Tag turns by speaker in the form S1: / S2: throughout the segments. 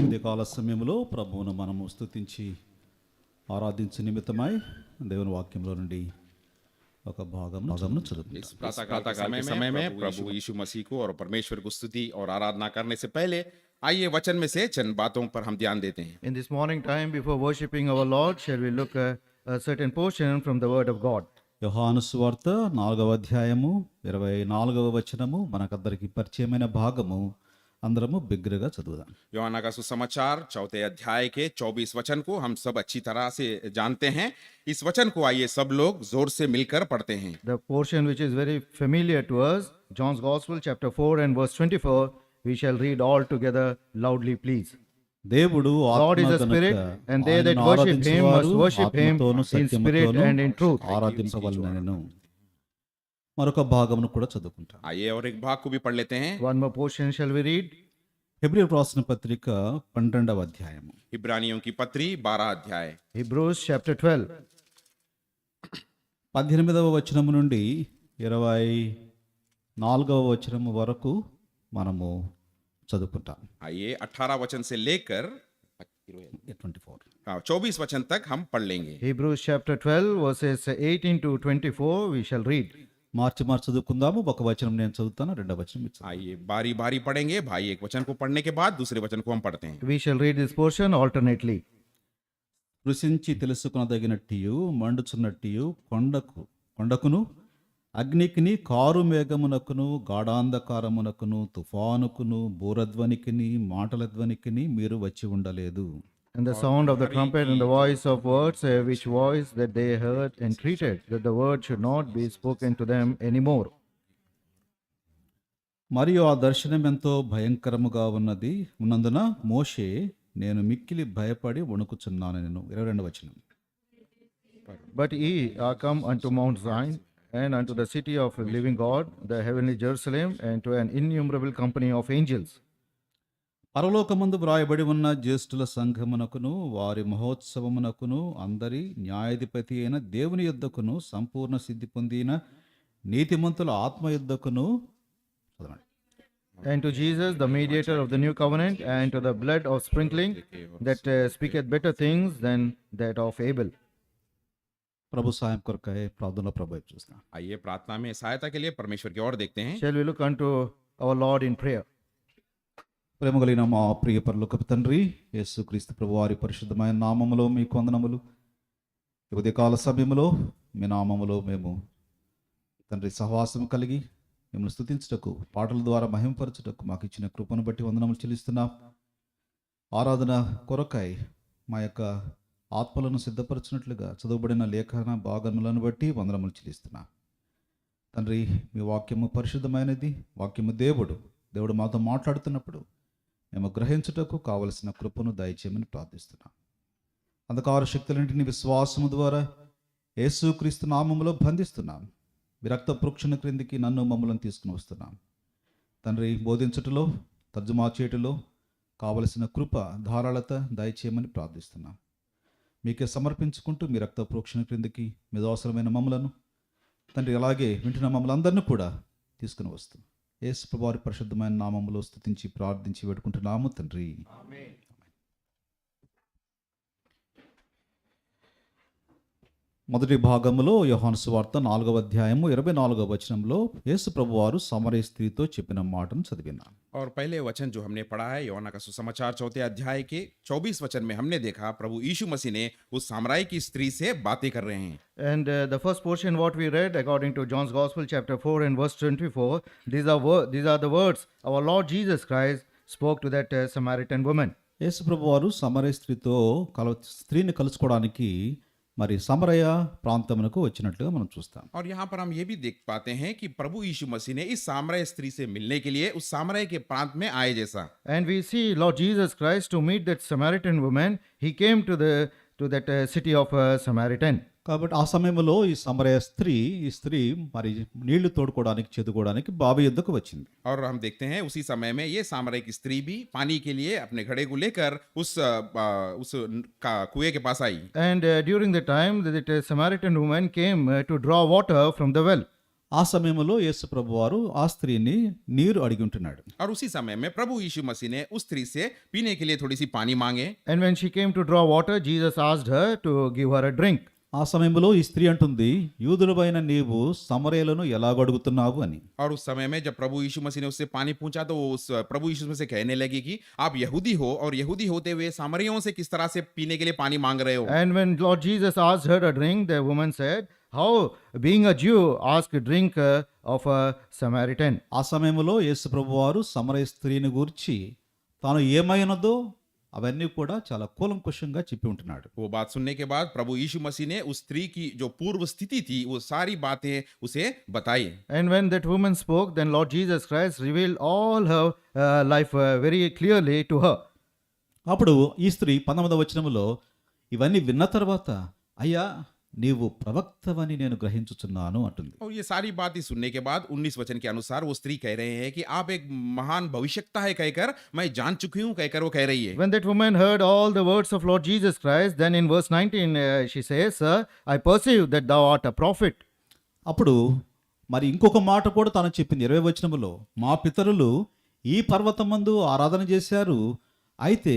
S1: ఉదయకాల సమయంలో ప్రభువును మనము స్తుతించి ఆరాధించే నిమిత్తమై దేవుని వాక్యంలో నుండి ఒక భాగంను చదువుకుందాం.
S2: इस प्रातःकाल के समय में प्रभु यीशु मसीह को और परमेश्वर को स्तुति और आराधना करने से पहले आइए वचन में से चंद बातों पर हम ध्यान देते हैं.
S3: In this morning time, before worshipping our Lord, shall we look at a certain portion from the Word of God.
S1: యోహాను సువార్త 4వ అధ్యాయము 24వ వచనము మనకందరికి పరిచయమైన భాగము. అందరము బిగ్గరగా చదువుదాం.
S2: यूहन्ना का सुसमाचार 4 अध्याय के 24 वचन को हम सब अच्छी तरह से जानते हैं. इस वचन को आइए सब लोग जोर से मिलकर पढ़ते हैं.
S3: The portion which is very familiar to us, John's Gospel, chapter 4 and verse 24, we shall read all together loudly, please.
S1: దేవుడు
S3: God is a spirit, and they that worship him must worship him in spirit and in truth.
S1: ఆరాధించవలెనను. మరొక భాగమును కూడా చదువుకుంటాం.
S2: आइए और एक भाग को भी पढ़ लेते हैं.
S3: One more portion shall we read.
S1: హెబ్రీయులకు రాసిన పత్రిక 12వ అధ్యాయము.
S2: इब्रानियों की पत्री 12 अध्याय.
S3: Hebrews chapter 12.
S1: 18వ వచనము నుండి 24వ వచనము వరకు మనము చదువుకుంటాం.
S2: आइए 18 वचन से लेकर
S1: 24.
S2: 24 वचन तक हम पढ़ लेंगे.
S3: Hebrews chapter 12 verses 18 to 24 we shall read.
S1: మార్చి చదువుకుందాము. ఒక వచనం నేను చదువుతాను, రెండవ వచనం మీరు చదవండి.
S2: आइए बारी बारी पढ़ेंगे. भाई एक वचन को पढ़ने के बाद दूसरे वचन को हम पढ़ते हैं.
S3: We shall read this portion alternately.
S1: రుచించి తెలుసుకొనదగినట్టియు మండుచున్నట్టియు కొండకును అగ్నికిని కారు మేఘమునకును గాఢాంధకారమునకును తుఫానుకును బూరధ్వనికిని మాటల ధ్వనికిని మీరు వచ్చి ఉండలేదు.
S3: And the sound of the trumpet and the voice of words, which voice that they heard entreated that the word should not be spoken to them anymore.
S1: మరియు ఆ దర్శనం ఎంతో భయంకరముగా ఉన్నందున మోషే నేను మిక్కిలి భయపడి వణుకుచున్నాను. నేను 22వ వచనం.
S3: But ye are come unto Mount Zion, and unto the city of the living God, the heavenly Jerusalem, and to an innumerable company of angels.
S1: పరలోకమందు వ్రాయబడి ఉన్న జ్యేష్ఠుల సంఘమునకును వారి మహోత్సవమునకును అందరి న్యాయాధిపతి అయిన దేవుని యుద్ధకును సంపూర్ణ సిద్ధి పొందిన నీతిమంతుల ఆత్మ యుద్ధకును
S3: And to Jesus, the mediator of the new covenant, and to the blood of sprinkling, that speaketh better things than that of Abel.
S1: ప్రభు సాయం కొరకై ప్రార్థన ప్రభు చూస్తాం.
S2: आइए प्रार्थना में सहायता के लिए परमेश्वर की ओर देखते हैं.
S3: Shall we look unto our Lord in prayer?
S1: ప్రేమ కలిగిన మా ప్రియ పరలోకపు తండ్రి యేసుక్రీస్తు ప్రభు వారి పరిశుద్ధమైన నామములో మీకు వందనములు. ఈ ఉదయకాల సమయంలో మీ నామములో మేము తండ్రి సహవాసం కలిగి మిమ్మల్ని స్తుతించుటకు పాటల ద్వారా మహిమపరచుటకు మాకు ఇచ్చిన కృపను బట్టి వందనములు చెల్లిస్తున్నాం. ఆరాధన కొరకై మా యొక్క ఆత్మలను సిద్ధపరచినట్లుగా చదువుబడిన లేఖన భాగములను బట్టి వందనములు చెల్లిస్తున్నాం. తండ్రి మీ వాక్యము పరిశుద్ధమైనది. వాక్యము దేవుడు మాతో మాట్లాడుతున్నప్పుడు మేము గ్రహించుటకు కావలసిన కృపను దయచేయమని ప్రార్థిస్తున్నాం. అంధకార శక్తులన్నింటినీ విశ్వాసము ద్వారా యేసుక్రీస్తు నామములో బంధిస్తున్నాం. మీ రక్త ప్రోక్షణ క్రిందికి నన్ను మమ్మలను తీసుకుని వస్తున్నాం. తండ్రి బోధించుటలో తర్జుమా చేయుటలో కావలసిన కృప ధారాళత దయచేయమని ప్రార్థిస్తున్నాం. మీకే సమర్పించుకుంటూ మీ రక్త ప్రోక్షణ క్రిందికి మీద అవసరమైన మమ్మలను తండ్రి అలాగే వింటున్న మమ్మల్ని అందరినీ కూడా తీసుకుని వస్తూ యేసు ప్రభువు వారి పరిశుద్ధమైన నామములో స్తుతించి ప్రార్థించి వేడుకుంటున్నాము తండ్రి. మొదటి భాగంలో యోహాను సువార్త 4వ అధ్యాయము 24వ వచనంలో యేసు ప్రభువారు సమరయ స్త్రీతో చెప్పిన మాటను చదివినాం.
S2: और पहले वचन जो हमने पढ़ा है यूहन्ना का सुसमाचार 4 अध्याय के 24 वचन में हमने देखा प्रभु यीशु मसीह ने उस सामराई की स्त्री से बातें कर रहे हैं.
S3: And the first portion what we read according to John's Gospel chapter 4 and verse 24, these are the words our Lord Jesus Christ spoke to that Samaritan woman.
S1: యేసు ప్రభువారు సమరయ స్త్రీని కలుసుకోవడానికి మరి సమరయ ప్రాంతమునకు వచ్చినట్లుగా మనం చూస్తాం.
S2: और यहाँ पर हम ये भी देख पाते हैं कि प्रभु यीशु मसीह ने इस सामराई स्त्री से मिलने के लिए उस सामराई के प्रांत में आए जैसा.
S3: And we see Lord Jesus Christ to meet that Samaritan woman, he came to that city of Samaritan.
S1: కాబట్టి ఆ సమయంలో ఈ సమరయ స్త్రీ మరి నీళ్లు తోడుకోవడానికి చెదుకోవడానికి బావి యుద్ధకు వచ్చింది.
S2: और हम देखते हैं उसी समय में ये सामराई की स्त्री भी पानी के लिए अपने घड़े को लेकर उस कुएं के पास आई.
S3: And during the time that Samaritan woman came to draw water from the well.
S1: ఆ సమయంలో యేసు ప్రభువారు ఆ స్త్రీని నీరు అడిగి ఉంటున్నాడు.
S2: और उसी समय में प्रभु यीशु मसीह ने उस स्त्री से पीने के लिए थोड़ी सी पानी मांगे।
S3: And when she came to draw water, Jesus asked her to give her a drink.
S1: ఆ సమయంలో ఈ స్త్రీ అంటుంది, యూదులపైన నీవు సమరయులను ఎలాగడుగుతున్నావు అని.
S2: और उस समय में जब प्रभु यीशु मसीह ने उससे पानी पूछा तो वो उस प्रभु यीशु मसीह से कहने लगी कि आप यहूदी हो और यहूदी होते हुए सामरियों से किस तरह से पीने के लिए पानी मांग रहे हो।
S3: And when Lord Jesus asked her a drink, the woman said, how being a Jew ask a drink of a Samaritan.
S1: ఆ సమయంలో యేసు ప్రభువారు సమరయ స్త్రీని గూర్చి తాను ఏమైనదో అవన్నీ కూడా చాలా కూలంకుషంగా చెప్పి ఉంటున్నాడు.
S2: वो बात सुनने के बाद प्रभु यीशु मसीह ने उस स्त्री की जो पूर्व स्थिति थी वो सारी बातें उसे बताई।
S3: And when that woman spoke, then Lord Jesus Christ revealed all her life very clearly to her.
S1: అప్పుడు ఈ స్త్రీ 19వ వచనములో ఇవన్నీ విన్న తర్వాత, అయ్యా నీవు ప్రవక్తవని నేను గ్రహించుచున్నాను అంటుంది.
S2: और ये सारी बातें सुनने के बाद 19 वचन के अनुसार वो स्त्री कह रहे हैं कि आप एक महान भविष्यवक्ता है कहकर मैं जान चुकी हूं कहकर वो कह रही है।
S3: When that woman heard all the words of Lord Jesus Christ, then in verse 19 she says, Sir, I perceive that thou art a prophet.
S1: అప్పుడు మరి ఇంకొక మాట కూడా తాను చెప్పింది 20వ వచనములో, మా పితరులు ఈ పర్వతమందు ఆరాధన చేశారు, అయితే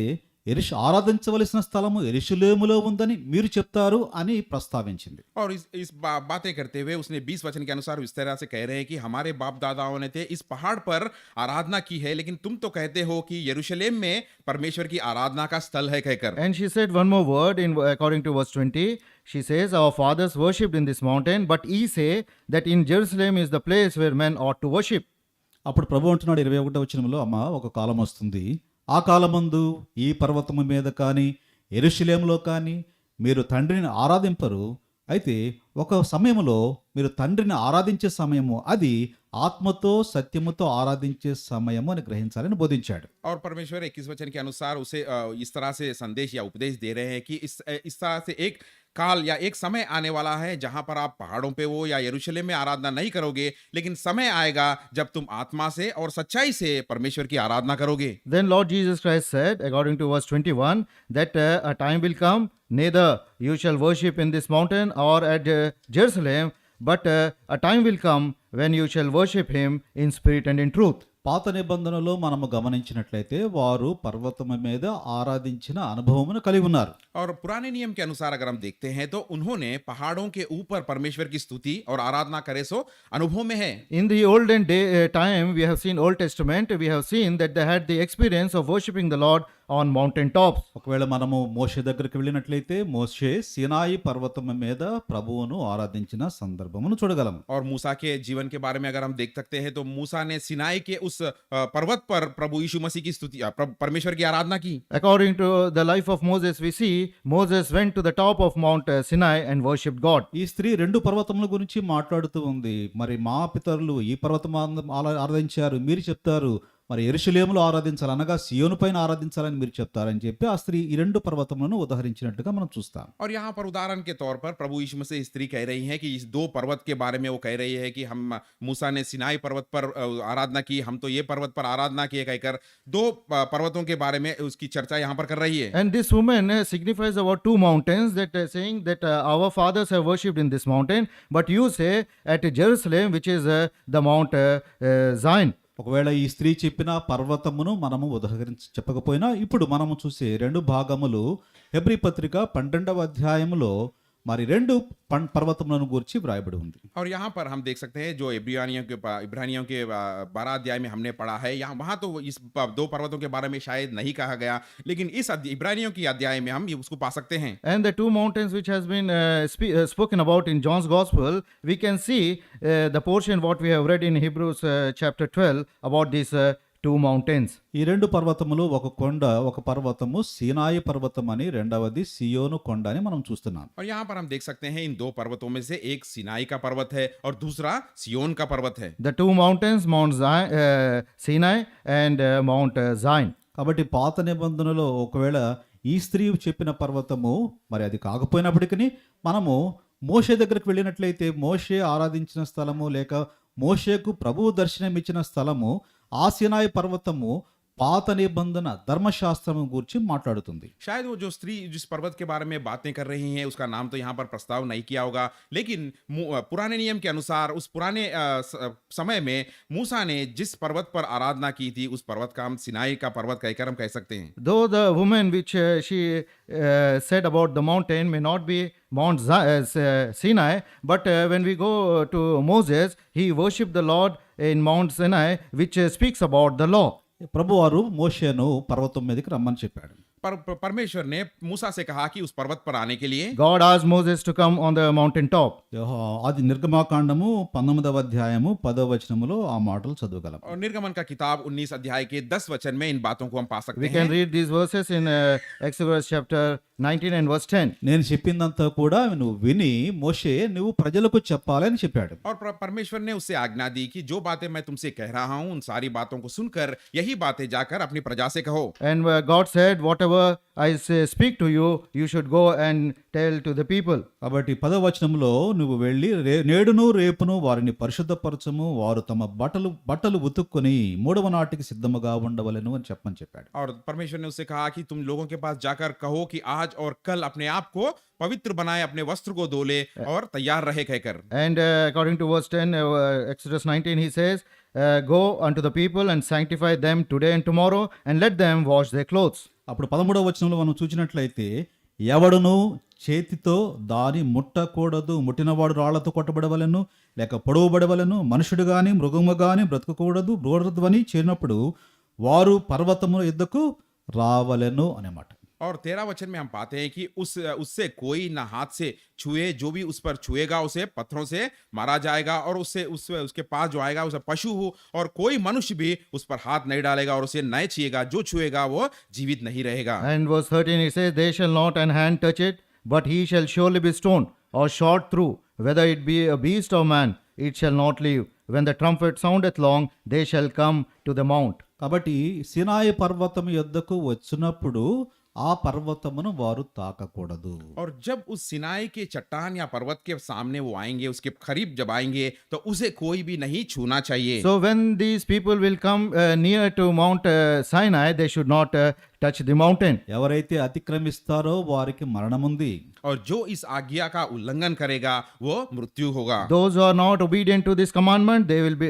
S1: ఆరాధించవలసిన స్థలము యెరూషలేములో ఉందని మీరు చెప్తారు అని ప్రస్తావించింది.
S2: और इस बातें करते हुए उसने 20 वचन के अनुसार इस तरह से कह रहे हैं कि हमारे बाप दादाओं ने थे इस पहाड़ पर आराधना की है, लेकिन तुम तो कहते हो कि यरूशलेम में परमेश्वर की आराधना का स्थल है कहकर।
S3: And she said one more word in according to verse 20. She says, Our fathers worshipped in this mountain, but ye say that in Jerusalem is the place where men ought to worship.
S1: అప్పుడు ప్రభు అంటున్నాడు 21వ వచనంలో, అమ్మ ఒక కాలం వస్తుంది, ఆ కాలమందు ఈ పర్వతము మీద కానీ యెరూషలేములో కానీ మీరు తండ్రిని ఆరాధింపరు, అయితే ఒక సమయంలో మీరు తండ్రిని ఆరాధించే సమయము అది ఆత్మతో సత్యముతో ఆరాధించే సమయము అని గ్రహించాలని బోధించాడు.
S2: और परमेश्वर 21 वचन के अनुसार उसे इस तरह से संदेश या उपदेश दे रहे हैं कि इस तरह से एक काल या एक समय आने वाला है जहां पर आप पहाड़ों पे हो या यरूशलेम में आराधना नहीं करोगे, लेकिन समय आएगा जब तुम आत्मा से और सच्चाई से परमेश्वर की आराधना करोगे।
S3: Then Lord Jesus Christ said, according to verse 21, that a time will come, neither you shall worship in this mountain or at Jerusalem, but a time will come when you shall worship him in spirit and in truth.
S1: పాత నిబంధనలో మనము గమనించినట్లయితే వారు పర్వతము మీద ఆరాధించిన అనుభవమును కలిగి ఉన్నారు.
S2: और पुराने नियम के अनुसार अगर हम देखते हैं तो उन्होंने पहाड़ों के ऊपर परमेश्वर की स्तुति और आराधना करे सो अनुभव में है।
S3: In the olden time, we have seen Old Testament, we have seen that they had the experience of worshiping the Lord on mountain tops.
S1: ఒకవేళ మనము మోషే దగ్గరికి వెళ్ళినట్లయితే మోషే సీనాయి పర్వతము మీద ప్రభువును ఆరాధించిన సందర్భమును చూడగలము.
S2: और मूसा के जीवन के बारे में अगर हम देख सकते हैं तो मूसा ने सिनाई के उस पर्वत पर प्रभु यीशु मसीह की स्तुति परमेश्वर की आराधना की।
S3: According to the life of Moses, we see Moses went to the top of Mount Sinai and worshipped God.
S1: ఈ స్త్రీ 2 పర్వతముల గురించి మాట్లాడుతూ ఉంది. మరి మా పితరులు ఈ పర్వతం ఆరాధించారు, మీరు చెప్తారు మరి యెరూషలేములో ఆరాధించాలి అనగా సియోను పైన ఆరాధించాలని మీరు చెప్తారని చెప్పి ఆ స్త్రీ ఈ 2 పర్వతములను ఉదాహరించినట్టుగా మనం చూస్తాం.
S2: और यहाँ पर उदाहरण के तौर पर प्रभु यीशु मसीह स्त्री कह रही है कि इस 2 पर्वत के बारे में वो कह रही है कि हम मूसा ने सिनाई पर्वत पर आराधना की, हम तो ये पर्वत पर आराधना किए कहकर 2 पर्वतों के बारे में उसकी चर्चा यहाँ पर कर रही है।
S3: And this woman signifies about 2 mountains, that saying that our fathers have worshipped in this mountain, but you say at Jerusalem, which is the Mount Zion.
S1: ఒకవేళ ఈ స్త్రీ చెప్పిన పర్వతమును మనము చెప్పకపోయినా ఇప్పుడు మనము చూసే 2 భాగములు హెబ్రీ పత్రిక 12వ అధ్యాయములో మరి 2 పర్వతములను గురించి వ్రాయబడి ఉంది.
S2: और यहाँ पर हम देख सकते हैं जो इब्रानियों के 12 अध्याय में हमने पढ़ा है, यहाँ वहाँ तो इस 2 पर्वतों के बारे में शायद नहीं कहा गया, लेकिन इस इब्रानियों की अध्याय में हम उसको पा सकते हैं।
S3: And the 2 mountains which has been spoken about in John's Gospel, we can see the portion what we have read in Hebrews chapter 12 about these 2 mountains.
S1: ఈ 2 పర్వతములు ఒక పర్వతము సీనాయి పర్వతం అని, రెండవది సియోను కొండ అని మనం చూస్తున్నాం.
S2: और यहाँ पर हम देख सकते हैं इन 2 पर्वतों में से एक सिनाई का पर्वत है और दूसरा सियोन का पर्वत है।
S3: The 2 mountains, Mount Sinai and Mount Zion.
S1: కాబట్టి పాత నిబంధనలో ఒకవేళ ఈ స్త్రీ చెప్పిన పర్వతము మరి అది కాకపోయినప్పటికీ మనము మోషే దగ్గరికి వెళ్ళినట్లయితే మోషే ఆరాధించిన స్థలము లేక మోషేకు ప్రభువు దర్శనం ఇచ్చిన స్థలము ఆ సీనాయి పర్వతము పాత నిబంధన ధర్మశాస్త్రం గురించి మాట్లాడుతుంది.
S2: शायद वो जो स्त्री जिस पर्वत के बारे में बातें कर रही हैं उसका नाम तो यहाँ पर प्रस्ताव नहीं किया होगा, लेकिन पुराने नियम के अनुसार उस पुराने समय में मूसा ने जिस पर्वत पर आराधना की थी उस पर्वत का हम सिनाई का पर्वत कहकर हम कह सकते हैं.
S3: Though the woman which she said about the mountain may not be Mount Sinai, but when we go to Moses, he worshipped the Lord in Mount Sinai, which speaks about the law.
S1: ప్రభువారు మోషేను పర్వతం మీదకి రమ్మని చెప్పాడు.
S2: परमेश्वर ने मूसा से कहा कि उस पर्वत पर आने के लिए
S3: God asked Moses to come on the mountain top.
S1: అది నిర్గమాకాండము 19వ అధ్యాయము 10వ వచనములో ఆ మాటలు చదవగలం.
S2: और निर्गमन का किताब 19 अध्याय के 10 वचन में इन बातों को हम पा सकते
S3: We
S2: हैं.
S3: can read these verses in Exodus chapter 19 and verse 10.
S1: నేను చెప్పిందంతా కూడా నువ్వు విని మోషే నువ్వు ప్రజలకు చెప్పాలి అని చెప్పాడు.
S2: और परमेश्वर ने उससे आज्ञा दी कि जो बातें मैं तुमसे कह रहा हूं उन सारी बातों को सुनकर यही बातें जाकर अपनी प्रजा से कहो.
S3: And God said, whatever I speak to you, you should go and tell to the people.
S1: కాబట్టి 10వ వచనంలో నువ్వు వెళ్ళి నేడును రేపును వారిని పరిశుద్ధపరచము, వారు తమ బట్టలు ఉతుక్కొని 3వ నాటికి సిద్ధముగా ఉండవలెను అని చెప్పమని చెప్పాడు.
S2: और परमेश्वर ने उससे कहा कि तुम लोगों के पास जाकर कहो कि आज और कल अपने आप को पवित्र बनाए, अपने वस्त्र को धो ले और तैयार रहे कहकर.
S3: And according to verse 10, Exodus 19, he says, go unto the people and sanctify them today and tomorrow, and let them wash their clothes.
S1: అప్పుడు 13వ వచనంలో మనం చూసినట్లయితే ఎవడును చేతితో దాని ముట్టకూడదు, ముట్టినవాడు రాళ్లతో కొట్టబడవలను లేక పొడవబడవలను, మనుషుడు గాని మృగము గాని బ్రతకకూడదు అని చేరినప్పుడు వారు పర్వతము యుద్ధకు రావలెను అనేమాట.
S2: और 13 वचन में हम पाते हैं कि उससे कोई ना हाथ से छुए, जो भी उस पर छुएगा उसे पत्थरों से मारा जाएगा, और उसके पास जो आएगा उसे पशु हो और कोई मनुष्य भी उस पर हाथ नहीं डालेगा और उसे नहीं छुएगा, जो छुएगा वो जीवित नहीं रहेगा.
S3: And verse 13, he says, they shall not an hand touch it, but he shall surely be stoned or shot through, whether it be a beast or man, it shall not live. When the trumpet soundeth long, they shall come to the mount.
S1: కాబట్టి సినాయి పర్వతం యొద్దకు వచ్చినప్పుడు ఆ పర్వతమును వారు తాకకూడదు.
S2: और जब उस सिनाई के चट्टान या पर्वत के सामने वो आएंगे, उसके करीब जब आएंगे तो उसे कोई भी नहीं छूना चाहिए.
S3: So when these people will come near to Mount Sinai, they should not touch the mountain.
S1: ఎవరైతే అతిక్రమిస్తారో వారికి మరణముంది.
S2: और जो इस आज्ञा का उल्लंघन करेगा वो मृत्यु होगा.
S3: Those who are not obedient to this commandment, they will be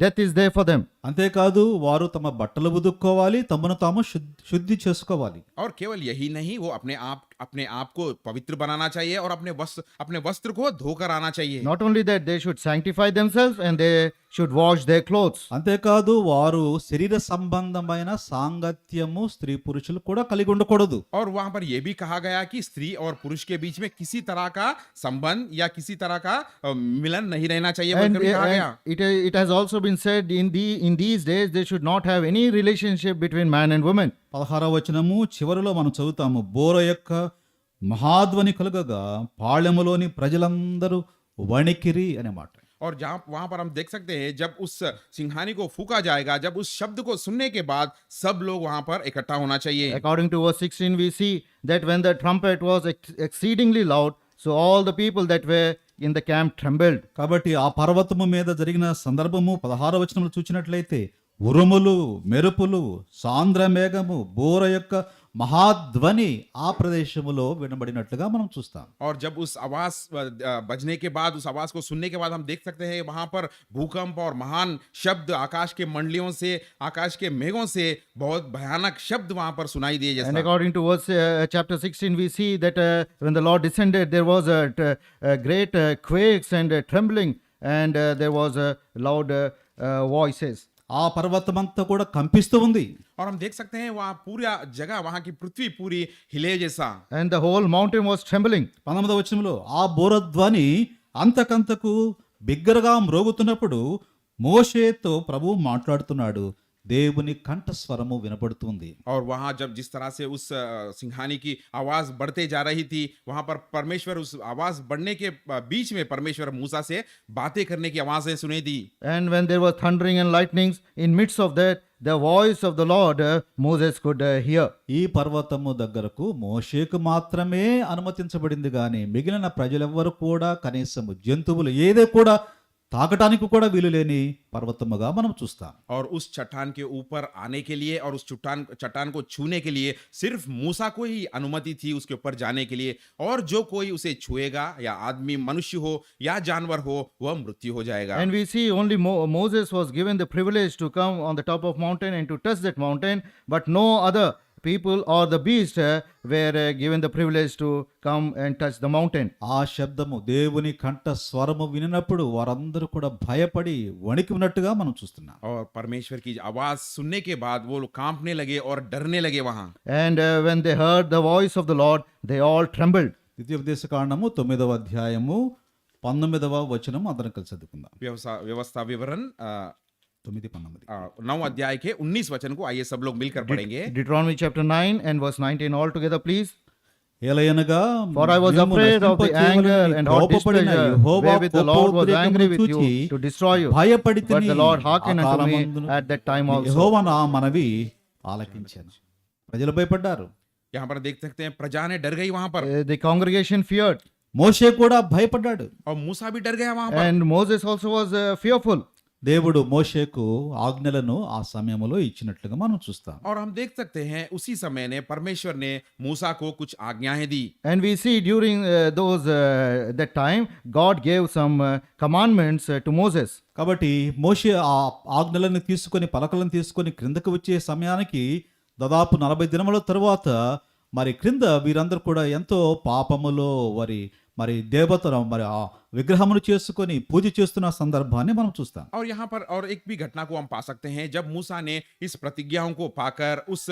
S3: death is there for them.
S1: అంతేకాదు వారు తమ బట్టలు ఉదుక్కోవాలి, తమను తాము శుద్ధి చేసుకోవాలి.
S2: और केवल यही नहीं, वो अपने आप को पवित्र बनाना चाहिए और अपने वस्त्र को धोकर आना चाहिए.
S3: Not only that, they should sanctify themselves and they should wash their clothes.
S1: అంతేకాదు వారు శరీర సంబంధమైన సాంగత్యము స్త్రీ పురుషులు కూడా కలిగి ఉండకూడదు.
S2: और वहां पर यह भी कहा गया कि स्त्री और पुरुष के बीच में किसी तरह का संबंध या किसी तरह का मिलन नहीं रहना चाहिए
S3: And,
S2: बोलकर भी कहा गया.
S3: it has also been said in these days they should not have any relationship between man and woman.
S1: 16వ వచనము చివరిలో మనం చదువుతాము, బోర యొక్క మహాధ్వని కలుగగా పాళెములోని ప్రజలందరూ వణికిరి అనే మాట.
S2: और वहां पर हम देख सकते हैं जब उस सिंहानी को फूका जाएगा, जब उस शब्द को सुनने के बाद सब लोग वहां पर इकट्ठा होना चाहिए.
S3: According to verse 16, we see that when the trumpet was exceedingly loud, so all the people that were in the camp trembled.
S1: కాబట్టి ఆ పర్వతము మీద జరిగిన సందర్భము 16వ వచనంలో చూసినట్లయితే ఉరుములు, మెరుపులు, సాంద్ర మేఘము, బోర యొక్క మహాధ్వని ఆ ప్రదేశములో వినబడినట్లుగా మనం చూస్తాం.
S2: और जब उस आवाज बजने के बाद, उस आवाज को सुनने के बाद हम देख सकते हैं वहां पर भूकंप और महान शब्द आकाश के मंडलियों से, आकाश के मेघों से बहुत भयानक शब्द वहां पर सुनाई दिए.
S3: And
S2: जैसा
S3: according to verse chapter 16, we see that when the Lord descended, there was a great quakes and trembling, and there was loud voices.
S1: ఆ పర్వతమంతా కూడా కంపిస్తూ ఉంది.
S2: और हम देख सकते हैं वहां पूरा जगह, वहां की पृथ्वी पूरी हिले जैसा.
S3: And the whole mountain was trembling.
S1: 19వ వచనంలో ఆ బోరధ్వని అంతకంతకు బిగ్గరగా మ్రోగుతున్నప్పుడు మోషేతో ప్రభువు మాట్లాడుతున్నాడు, దేవుని కంఠస్వరము వినపడుతుంది.
S2: और वहां जब जिस तरह से उस सिंहानी की आवाज बढ़ते जा रही थी, वहां पर परमेश्वर उस आवाज बढ़ने के बीच में परमेश्वर मूसा से बातें करने की आवाजें सुने दी.
S3: And when there was thundering and lightnings, in midst of that, the voice of the Lord Moses could hear.
S1: ఈ పర్వతము దగ్గరకు మోషేకు మాత్రమే అనుమతించబడింది గాని మిగిలిన ప్రజలెవ్వరు కూడా, కనీసము జంతువులు ఏదే కూడా తాకటానికి కూడా వీలు లేని పర్వతముగా మనం చూస్తాం.
S2: और उस चट्टान के ऊपर आने के लिए और उस चट्टान चट्टान को छूने के लिए सिर्फ मूसा को ही अनुमति थी उसके ऊपर जाने के लिए, और जो कोई उसे छुएगा या आदमी मनुष्य हो या जानवर हो वह मृत्यु हो जाएगा।
S3: And we see only Moses was given the privilege to come on the top of mountain and to touch that mountain, but no other people or the beast were given the privilege to come and touch the mountain.
S1: ఆ శబ్దము దేవుని కంఠ స్వరము వినినప్పుడు వారందరూ కూడా భయపడి వణికి ఉన్నట్టుగా మనం చూస్తున్నాం.
S2: और परमेश्वर की आवाज सुनने के बाद वो लोग कांपने लगे और डरने लगे वहां।
S3: And when they heard the voice of the Lord, they all trembled.
S1: ద్వితీయోపదేశ కాండము 9వ అధ్యాయము 19వ వచనం అందరం కలిసి చదువుకుందాం.
S2: व्यवस्था विवरण
S1: 9:19.
S2: 9 अध्याय के 19 वचन को आइए सब लोग मिलकर पढ़ेंगे।
S3: Deuteronomy chapter 9 and verse 19 all together, please.
S1: ఏలయనగా
S3: For I was
S1: మేము
S3: afraid of the anger and hot
S1: కోపపడిన
S3: displeasure
S1: Jehovah
S3: wherewith the Lord was angry with you
S1: చూచి
S3: to destroy you.
S1: భయపడితిని.
S3: But the Lord hearkened
S1: ఆ
S3: unto me
S1: కాలమందున
S3: at that time also.
S1: యెహోవా నా మనవి ఆలకించాను. ప్రజలు భయపడ్డారు.
S2: यहाँ पर देख सकते हैं प्रजा ने डर गई वहां पर,
S3: The congregation feared,
S1: మోషే కూడా భయపడ్డాడు.
S2: और मूसा भी डर गया वहां पर।
S3: and Moses also was fearful.
S1: దేవుడు మోషేకు ఆజ్ఞలను ఆ సమయంలో ఇచ్చినట్లుగా మనం చూస్తాం.
S2: और हम देख सकते हैं उसी समय ने परमेश्वर ने मूसा को कुछ आज्ञाएं दी।
S3: And we see during that time, God gave some commandments to Moses.
S1: కాబట్టి మోషే ఆ ఆజ్ఞలను తీసుకొని పలకలను తీసుకొని క్రిందకు వచ్చే సమయానికి దాదాపు 40 దినముల తరువాత మరి క్రింద వీరందరూ కూడా ఎంతో పాపములో మరి దేవతను మరి ఆ విగ్రహమును చేసుకొని పూజ చేస్తున్న సందర్భాన్ని మనం చూస్తాం.
S2: और यहाँ पर और एक भी घटना को हम पा सकते हैं जब मूसा ने इस प्रतिज्ञाओं को पाकर उस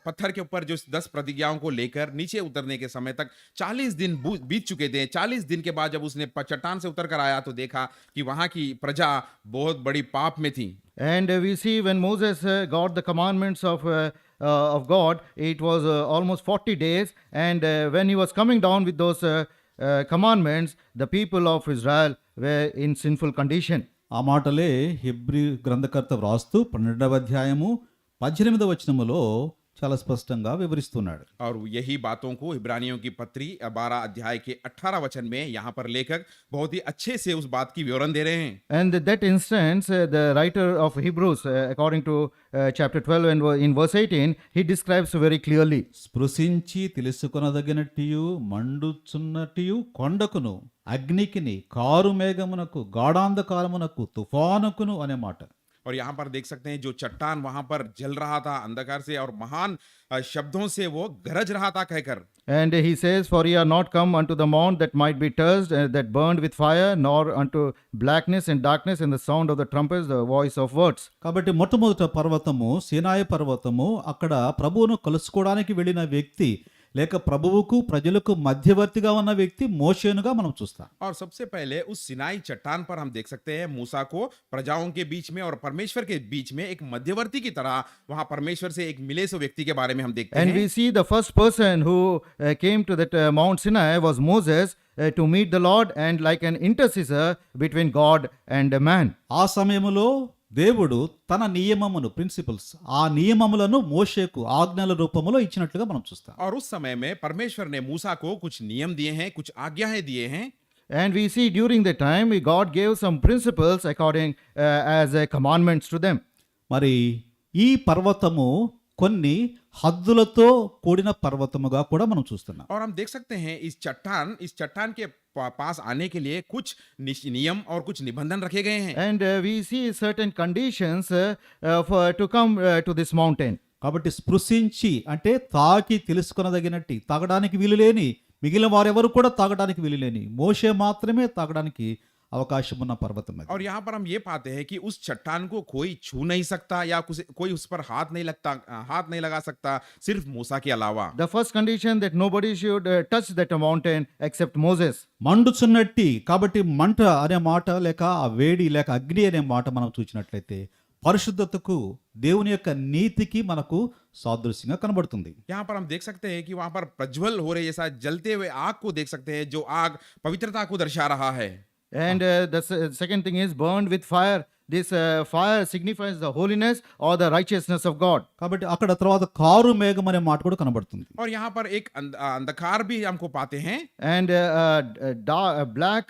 S2: पत्थर के ऊपर जो 10 प्रतिज्ञाओं को लेकर नीचे उतरने के समय तक 40 दिन बीत चुके थे। 40 दिन के बाद जब उसने चट्टान से उतर कर आया तो देखा कि वहां की प्रजा बहुत बड़ी पाप में थी।
S3: And we see when Moses got the commandments of God, it was almost 40 days. And when he was coming down with those commandments, the people of Israel were in sinful condition.
S1: ఆ మాటలే Hebrew గ్రంథకర్త వ్రాస్తూ 12వ అధ్యాయము 18వ వచనములో చాలా స్పష్టంగా వివరిస్తున్నాడు.
S2: और यही बातों को इब्रानियों की पत्री 12 अध्याय के 18 वचन में यहाँ पर लेखक बहुत ही अच्छे से उस बात की विवरण दे रहे हैं।
S3: And that instance, the writer of Hebrews, according to chapter 12 and in verse 18, he describes very clearly.
S1: స్పృశించి తెలుసుకొనదగినట్టియు మండుచున్నట్టియు కొండకును అగ్నికిని కారు మేఘమునకు గాఢాంధకారమునకు తుఫానుకును అనే మాట.
S2: और यहाँ पर देख सकते हैं जो चट्टान वहां पर जल रहा था अंधकार से और महान शब्दों से वो गरज रहा था कहकर।
S3: And he says, For ye are not come unto the mount that might be touched, that burned with fire, nor unto blackness and darkness and the sound of the trumpets, the voice of words.
S1: కాబట్టి మొట్టమొదట పర్వతము సీనాయి పర్వతము. అక్కడ ప్రభువును కలుసుకోవడానికి వెళ్ళిన వ్యక్తి లేక ప్రభువుకు ప్రజలకు మధ్యవర్తిగా ఉన్న వ్యక్తి మోషేనుగా మనం చూస్తాం.
S2: और सबसे पहले उस सिनाई चट्टान पर हम देख सकते हैं मूसा को प्रजाओं के बीच में और परमेश्वर के बीच में एक मध्यवर्ती की तरह वहां परमेश्वर से एक मिले सो व्यक्ति के बारे में हम देखते
S3: And
S2: हैं।
S3: we see the first person who came to that Mount Sinai was Moses to meet the Lord and like an intercessor between God and man.
S1: ఆ సమయంలో దేవుడు తన నియమమును ప్రిన్సిపల్స్ ఆ నియమములను మోషేకు ఆజ్ఞల రూపములో ఇచ్చినట్లుగా మనం చూస్తాం.
S2: और उस समय में परमेश्वर ने मूसा को कुछ नियम दिए हैं, कुछ आज्ञाएं दिए हैं।
S3: And we see during the time God gave some principles according as commandments to them.
S1: మరి ఈ పర్వతము కొన్ని హద్దులతో కూడిన పర్వతముగా కూడా మనం చూస్తున్నాం.
S2: और हम देख सकते हैं इस चट्टान के पास आने के लिए कुछ नियम और कुछ निबंधन रखे गए हैं।
S3: And we see certain conditions to come to this mountain.
S1: కాబట్టి స్పృశించి అంటే తాకి తెలుసుకొనదగినట్టు తాగడానికి వీలులేని మిగిలిన వారెవరు కూడా తాగడానికి వీలులేని మోషే మాత్రమే తాగడానికి అవకాశం ఉన్న పర్వతం అది.
S2: और यहाँ पर हम ये पाते हैं कि उस चट्टान को कोई छू नहीं सकता या कोई उस पर हाथ नहीं लगा सकता सिर्फ मूसा के अलावा।
S3: The first condition that nobody should touch that mountain except Moses.
S1: మండుచున్నట్టి కాబట్టి మంట అనే మాట లేక ఆ వేడి లేక అగ్ని అనే మాట మనం చూసినట్లయితే పరిశుద్ధతకు దేవుని యొక్క నీతికి మనకు సాదృశ్యంగా కనబడుతుంది.
S2: यहाँ पर हम देख सकते हैं कि वहां पर प्रज्वल हो रहे जैसा जलते हुए आग को देख सकते हैं जो आग पवित्रता को दर्शा रहा है।
S3: And the second thing is burned with fire. This fire signifies the holiness or the righteousness of God.
S1: కాబట్టి అక్కడ తర్వాత కారు మేఘం అనే మాట కూడా కనబడుతుంది.
S2: और यहाँ पर एक अंधकार भी हमको पाते हैं।
S3: And black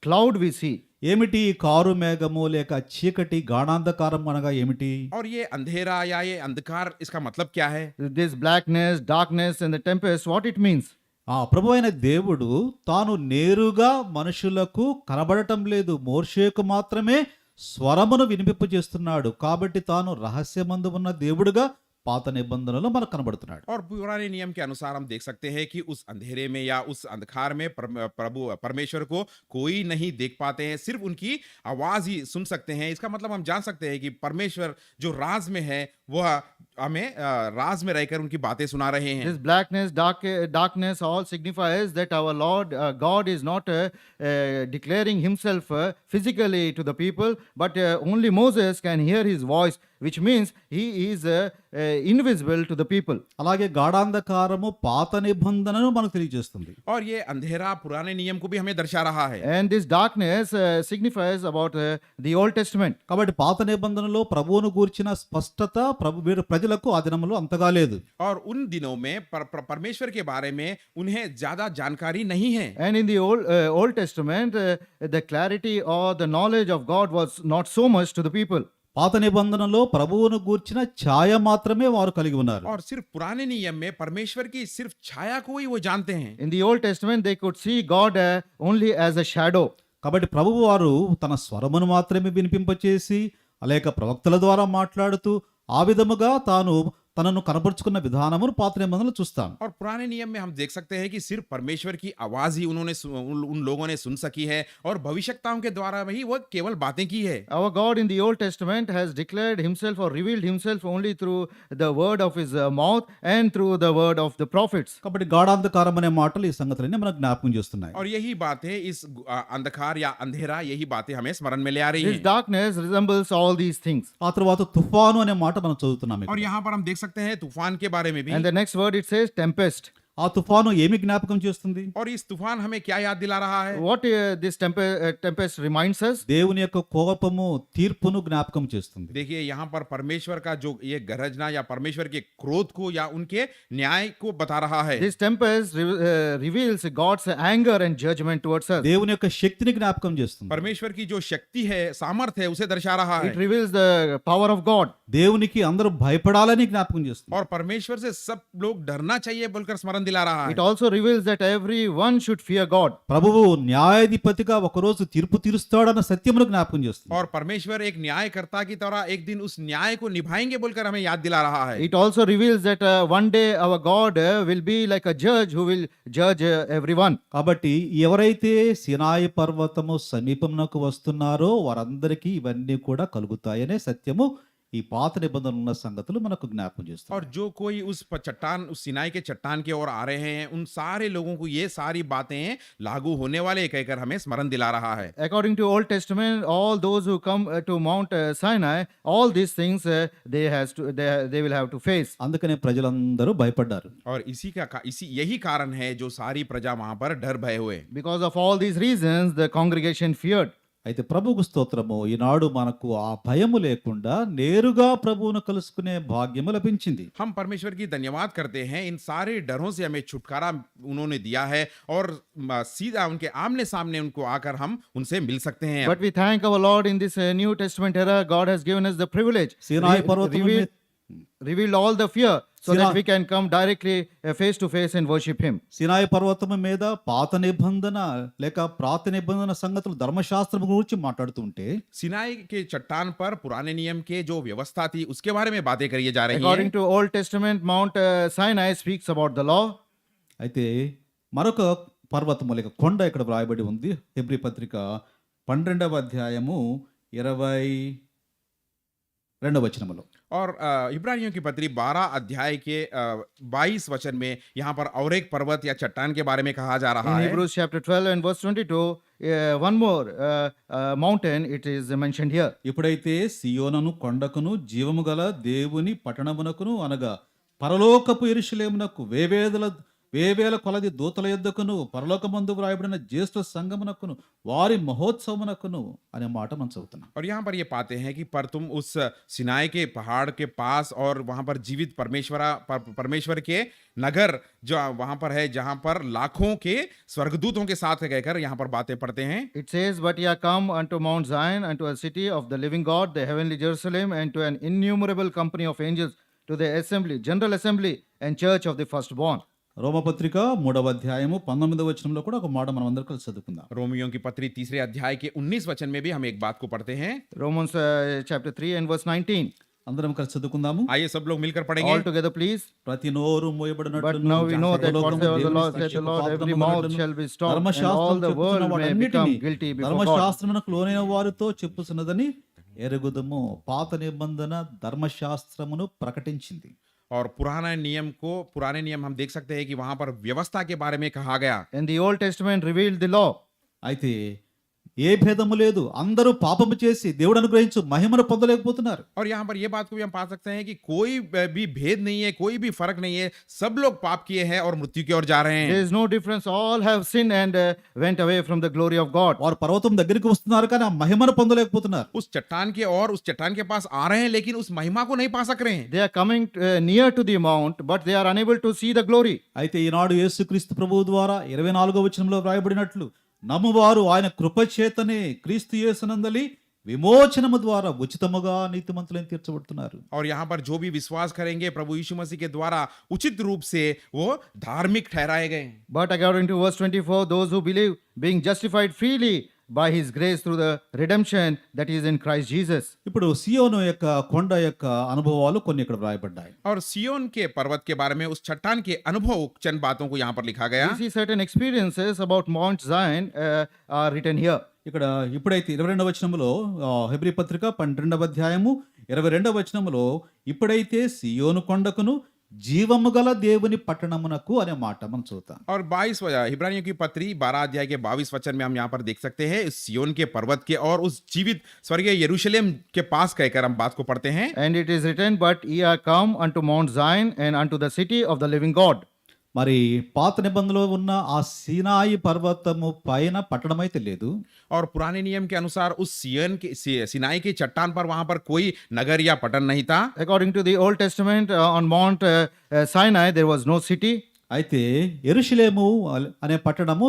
S3: cloud we see.
S1: ఏమిటి ఈ కారు మేఘము లేక చీకటి గాఢాంధకారం అనగా ఏమిటి?
S2: और ये अंधेरा या ये अंधकार इसका मतलब क्या है?
S3: This blackness, darkness, and the tempest, what it means?
S1: ప్రభు అయిన దేవుడు తాను నేరుగా మనుషులకు కనబడటం లేదు, మోర్షేకు మాత్రమే స్వరమును వినిపింపజేస్తున్నాడు. కాబట్టి తాను రహస్యమందు ఉన్న దేవుడుగా పాత నిబంధనలో మనకు కనబడుతున్నాడు.
S2: और पुराने नियम के अनुसार हम देख सकते हैं कि उस अंधेरे में या उस अंधकार में प्रभु परमेश्वर को कोई नहीं देख पाते हैं, सिर्फ उनकी आवाज ही सुन सकते हैं। इसका मतलब हम जान सकते हैं कि परमेश्वर जो राज में है वह हमें राज में रहकर उनकी बातें सुना रहे हैं।
S3: This blackness, darkness all signifies that our Lord God is not declaring himself physically to the people, but only Moses can hear his voice, which means he is invisible to the people.
S1: అలాగే గాఢాంధకారము పాత నిబంధనను మనకు తెలియజేస్తుంది.
S2: और ये अंधेरा पुराने नियम को भी हमें दर्शा रहा है।
S3: And this darkness signifies about the Old Testament.
S1: కాబట్టి పాత నిబంధనలో ప్రభువును గూర్చిన స్పష్టత ప్రజలకు ఆ దినములో అంతగా లేదు.
S2: और उन दिनों में परमेश्वर के बारे में उन्हें ज्यादा जानकारी नहीं है।
S3: And in the Old Testament, the clarity or the knowledge of God was not so much to the people.
S1: పాత నిబంధనలో ప్రభువును గూర్చిన ఛాయ మాత్రమే వారు కలిగి ఉన్నారు.
S2: और सिर्फ पुराने नियम में परमेश्वर की सिर्फ छाया को ही वो जानते हैं।
S3: In the Old Testament, they could see God only as a shadow.
S1: కాబట్టి ప్రభువు వారు తన స్వరమును మాత్రమే వినిపింపచేసి లేక ప్రవక్తల ద్వారా మాట్లాడుతూ ఆ విధముగా తనను కనపరుచుకున్న విధానమును పాత నిబంధనలు చూస్తాం.
S2: और पुराने नियम में हम देख सकते हैं कि सिर्फ परमेश्वर की आवाज ही उन लोगों ने सुन सकी है और भविष्यताओं के द्वारा ही वो केवल बातें की है।
S3: Our God in the Old Testament has declared himself or revealed himself only through the word of his mouth and through the word of the prophets.
S1: కాబట్టి గాఢాంధకారం అనే మాటలు ఈ సంగతులన్నీ మనకు జ్ఞాపకం చేస్తున్నాయి.
S2: और यही बातें इस अंधकार या अंधेरा यही बातें हमें स्मरण में ले आ रही
S3: This
S2: हैं।
S3: darkness resembles all these things.
S1: ఆ తర్వాత తుఫాను అనే మాట మనం చదువుతున్నాం ఇక్కడ.
S2: और यहाँ पर हम देख सकते हैं तूफान के बारे में भी।
S3: And the next word it says tempest.
S1: ఆ తుఫాను ఏమి జ్ఞాపకం చేస్తుంది?
S2: और इस तूफान हमें क्या याद दिला रहा है?
S3: What this tempest reminds us?
S1: దేవుని యొక్క కోపము తీర్పును జ్ఞాపకం చేస్తుంది.
S2: देखिए यहाँ पर परमेश्वर का जो ये गरजना या परमेश्वर के क्रोध को या उनके न्याय को बता रहा है।
S3: This tempest reveals God's anger and judgment towards us.
S1: దేవుని యొక్క శక్తిని జ్ఞాపకం చేస్తుంది.
S2: परमेश्वर की जो शक्ति है, सामर्थ है, उसे दर्शा रहा
S3: It
S2: है।
S3: reveals the power of God.
S1: దేవునికి అందరూ భయపడాలని జ్ఞాపకం చేస్తుంది.
S2: और परमेश्वर से सब लोग डरना चाहिए बोलकर स्मरण दिला रहा है।
S3: It also reveals that everyone should fear God.
S1: ప్రభువు న్యాయాధిపతిగా ఒకరోజు తీర్పు తీరుస్తాడన్న సత్యమును జ్ఞాపకం చేస్తుంది.
S2: और परमेश्वर एक न्यायकर्ता की तरह एक दिन उस न्याय को निभाएंगे बोलकर हमें याद दिला रहा है।
S3: It also reveals that one day our God will be like a judge who will judge everyone.
S1: కాబట్టి ఎవరైతే సినాయి పర్వతము సమీపమునకు వస్తున్నారో వారందరికీ ఇవన్నీ కూడా కలుగుతాయనే సత్యము ఈ పాత నిబంధన ఉన్న సంగతులు మనకు జ్ఞాపకం చేస్తాయి.
S2: और जो कोई उस चट्टान, उस सिनाई के चट्टान की ओर आ रहे हैं, उन सारे लोगों को ये सारी बातें लागू होने वाले कहकर हमें स्मरण दिला रहा है।
S3: According to Old Testament, all those who come to Mount Sinai, all these things they will have to face.
S1: అందుకనే ప్రజలందరూ భయపడ్డారు.
S2: और इसी यही कारण है जो सारी प्रजा वहां पर डर भय हुए।
S3: Because of all these reasons, the congregation feared.
S1: అయితే ప్రభువుకు స్తోత్రము, ఈనాడు మనకు ఆ భయము లేకుండా నేరుగా ప్రభువును కలుసుకునే భాగ్యము లభించింది.
S2: हम परमेश्वर की धन्यवाद करते हैं, इन सारे डरों से हमें छुटकारा उन्होंने दिया है और सीधा उनके आमने सामने उनको आकर हम उनसे मिल सकते हैं।
S3: But we thank our Lord in this New Testament era, God has given us the privilege,
S1: సీనాయి పర్వతం
S3: revealed all the fear so
S1: Sinai-
S3: that we can come directly face to face and worship him.
S1: Sinai పర్వతము మీద పాత నిబంధన లేక ప్రాత నిబంధన సంగతులు ధర్మశాస్త్రం గురించి మాట్లాడుతుంటే
S2: सिनाई के चट्टान पर पुराने नियम के जो व्यवस्था थी उसके बारे में बातें करी जा रही
S3: According
S2: हैं।
S3: to Old Testament, Mount Sinai speaks about the law.
S1: అయితే మరొక పర్వతము లేక కొండ ఇక్కడ వ్రాయబడి ఉంది. హెబ్రీ పత్రిక 12వ అధ్యాయము 22వ వచనములో.
S2: और इब्रानियों की पत्री 12 अध्याय के 22 वचन में यहाँ पर और एक पर्वत या चट्टान के बारे में कहा जा रहा
S3: In
S2: है।
S3: Hebrews chapter 12 and verse 22, one more mountain it is mentioned here.
S1: ఇప్పుడైతే సియోనును కొండకును జీవము గల దేవుని పట్టణమునకును అనగా పరలోకపు యెరూషలేమునకు వేవేదల వేవేల కొలది దూతల యొద్దకును పరలోకమందు వ్రాయబడిన జ్యేష్ఠ సంగమునకును వారి మహోత్సవమునకును అనే మాట మనం చదువుతున్నాం.
S2: और यहाँ पर ये पाते हैं कि पर तुम उस सिनाई के पहाड़ के पास और वहां पर जीवित परमेश्वर के नगर जो वहां पर है, जहां पर लाखों के स्वर्गदूतों के साथ कहकर यहाँ पर बातें पढ़ते हैं.
S3: It says, "But ye are come unto Mount Zion, unto a city of the living God, the heavenly Jerusalem, and to an innumerable company of angels, to the assembly, general assembly, and church of the firstborn."
S1: రోమపత్రిక 3వ అధ్యాయము 19వ వచనంలో కూడా ఒక మాట మనం అందరం కలిసి చదువుకుందాం.
S2: रोमियों की पत्री 3 अध्याय के 19 वचन में भी हम एक बात को पढ़ते हैं.
S3: Romans chapter 3 and verse 19.
S1: అందరం కలిసి చదువుకుందాము.
S2: आइए सब लोग मिलकर पढ़ेंगे.
S3: All together, please.
S1: ప్రతి నోరు మోయబడినట్లు
S3: But now we know that whatsoever the Lord said, the Lord, every mouth shall be stopped, and all the world may become guilty before God.
S1: ధర్మశాస్త్రమునకు లోనైన వారితో చెప్పుచున్నదని ఎరుగుదుము. పాత నిబంధన ధర్మశాస్త్రమును ప్రకటించింది.
S2: और पुराने नियम हम देख सकते हैं कि वहां पर व्यवस्था के बारे में कहा गया.
S3: And the Old Testament revealed the law.
S1: అయితే ఏ భేదము లేదు, అందరూ పాపము చేసి దేవుడు అనుగ్రహించు మహిమను పొందలేకపోతున్నారు.
S2: और यहाँ पर ये बात को भी हम पा सकते हैं कि कोई भी भेद नहीं है, कोई भी फर्क नहीं है, सब लोग पाप किए हैं और मृत्यु की ओर जा रहे
S3: There
S2: हैं.
S3: is no difference. All have sinned and went away from the glory of God.
S1: వారు పర్వతం దగ్గరికి వస్తున్నారు కానీ ఆ మహిమను పొందలేకపోతున్నారు.
S2: उस चट्टान के पास आ रहे हैं, लेकिन उस महिमा को नहीं पा सक रहे हैं.
S3: They are coming near to the mount, but they are unable to see the glory.
S1: అయితే ఈనాడు యేసుక్రీస్తు ప్రభువు ద్వారా 24వ వచనంలో వ్రాయబడినట్లు నమ్మువారు ఆయన కృపచేతనే క్రీస్తు యేసునందలి విమోచనము ద్వారా ఉచితముగా నీతిమంతులను తీర్చబడుతున్నారు.
S2: और यहाँ पर जो भी विश्वास करेंगे प्रभु यीशु मसीह के द्वारा उचित रूप से वो धार्मिक ठहराए गए.
S3: But according to verse 24, those who believe being justified freely by his grace through the redemption that is in Christ Jesus.
S1: ఇప్పుడు సియోను యొక్క కొండ యొక్క అనుభవాలు కొన్ని ఇక్కడ వ్రాయబడ్డాయి.
S2: और सियोन के पर्वत के बारे में, उस चट्टान के अनुभव, चंद बातों को यहाँ पर लिखा गया.
S3: We see certain experiences about Mount Zion are written here.
S1: ఇక్కడ ఇప్పుడైతే 22వ వచనములో హెబ్రీ పత్రిక 12వ అధ్యాయము 22వ వచనములో ఇప్పుడైతే సియోను కొండకును జీవము గల దేవుని పట్టణమునకు అనే మాట మనం చూద్దాం.
S2: और 22 इब्रानियों की पत्री 12 अध्याय के 22 वचन में हम यहाँ पर देख सकते हैं, सियोन के पर्वत के और उस जीवित स्वर्गीय यरूशलेम के पास कहकर हम बात को पढ़ते हैं.
S3: And it is written, "But ye are come unto Mount Zion and unto the city of the living God."
S1: మరి పాత నిబంధనలో ఉన్న ఆ సీనాయి పర్వతము పైన పట్టణం అయితే లేదు.
S2: और पुराने नियम के अनुसार उस सिनाई के चट्टान पर वहां पर कोई नगर या पटन नहीं था.
S3: According to the Old Testament, on Mount Sinai, there was no city.
S1: అయితే యెరూషలేము అనే పట్టణము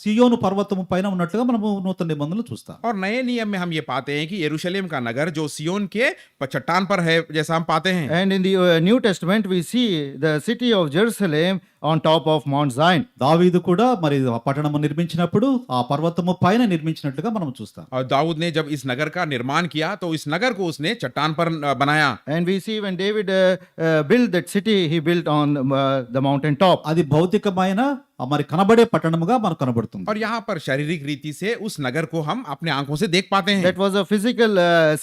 S1: సియోను పర్వతము పైన ఉన్నట్లుగా మనము నూతన నిబంధనలు చూస్తాం.
S2: और नए नियम में हम ये पाते हैं कि यरूशलेम का नगर जो सियोन के चट्टान पर है, जैसा हम पाते हैं.
S3: And in the New Testament, we see the city of Jerusalem on top of Mount Zion.
S1: దావీదు కూడా మరి ఆ పట్టణము నిర్మించినప్పుడు ఆ పర్వతము పైన నిర్మించినట్లుగా మనం చూస్తాం.
S2: और दाऊद ने जब इस नगर का निर्माण किया तो इस नगर को उसने चट्टान पर बनाया.
S3: And we see when David built that city, he built on the mountain top.
S1: అది భౌతికమైన మరి కనబడే పట్టణముగా మనకు కనబడుతుంది.
S2: और यहाँ पर शारीरिक रीति से उस नगर को हम अपने आंखों से देख पाते हैं.
S3: That was a physical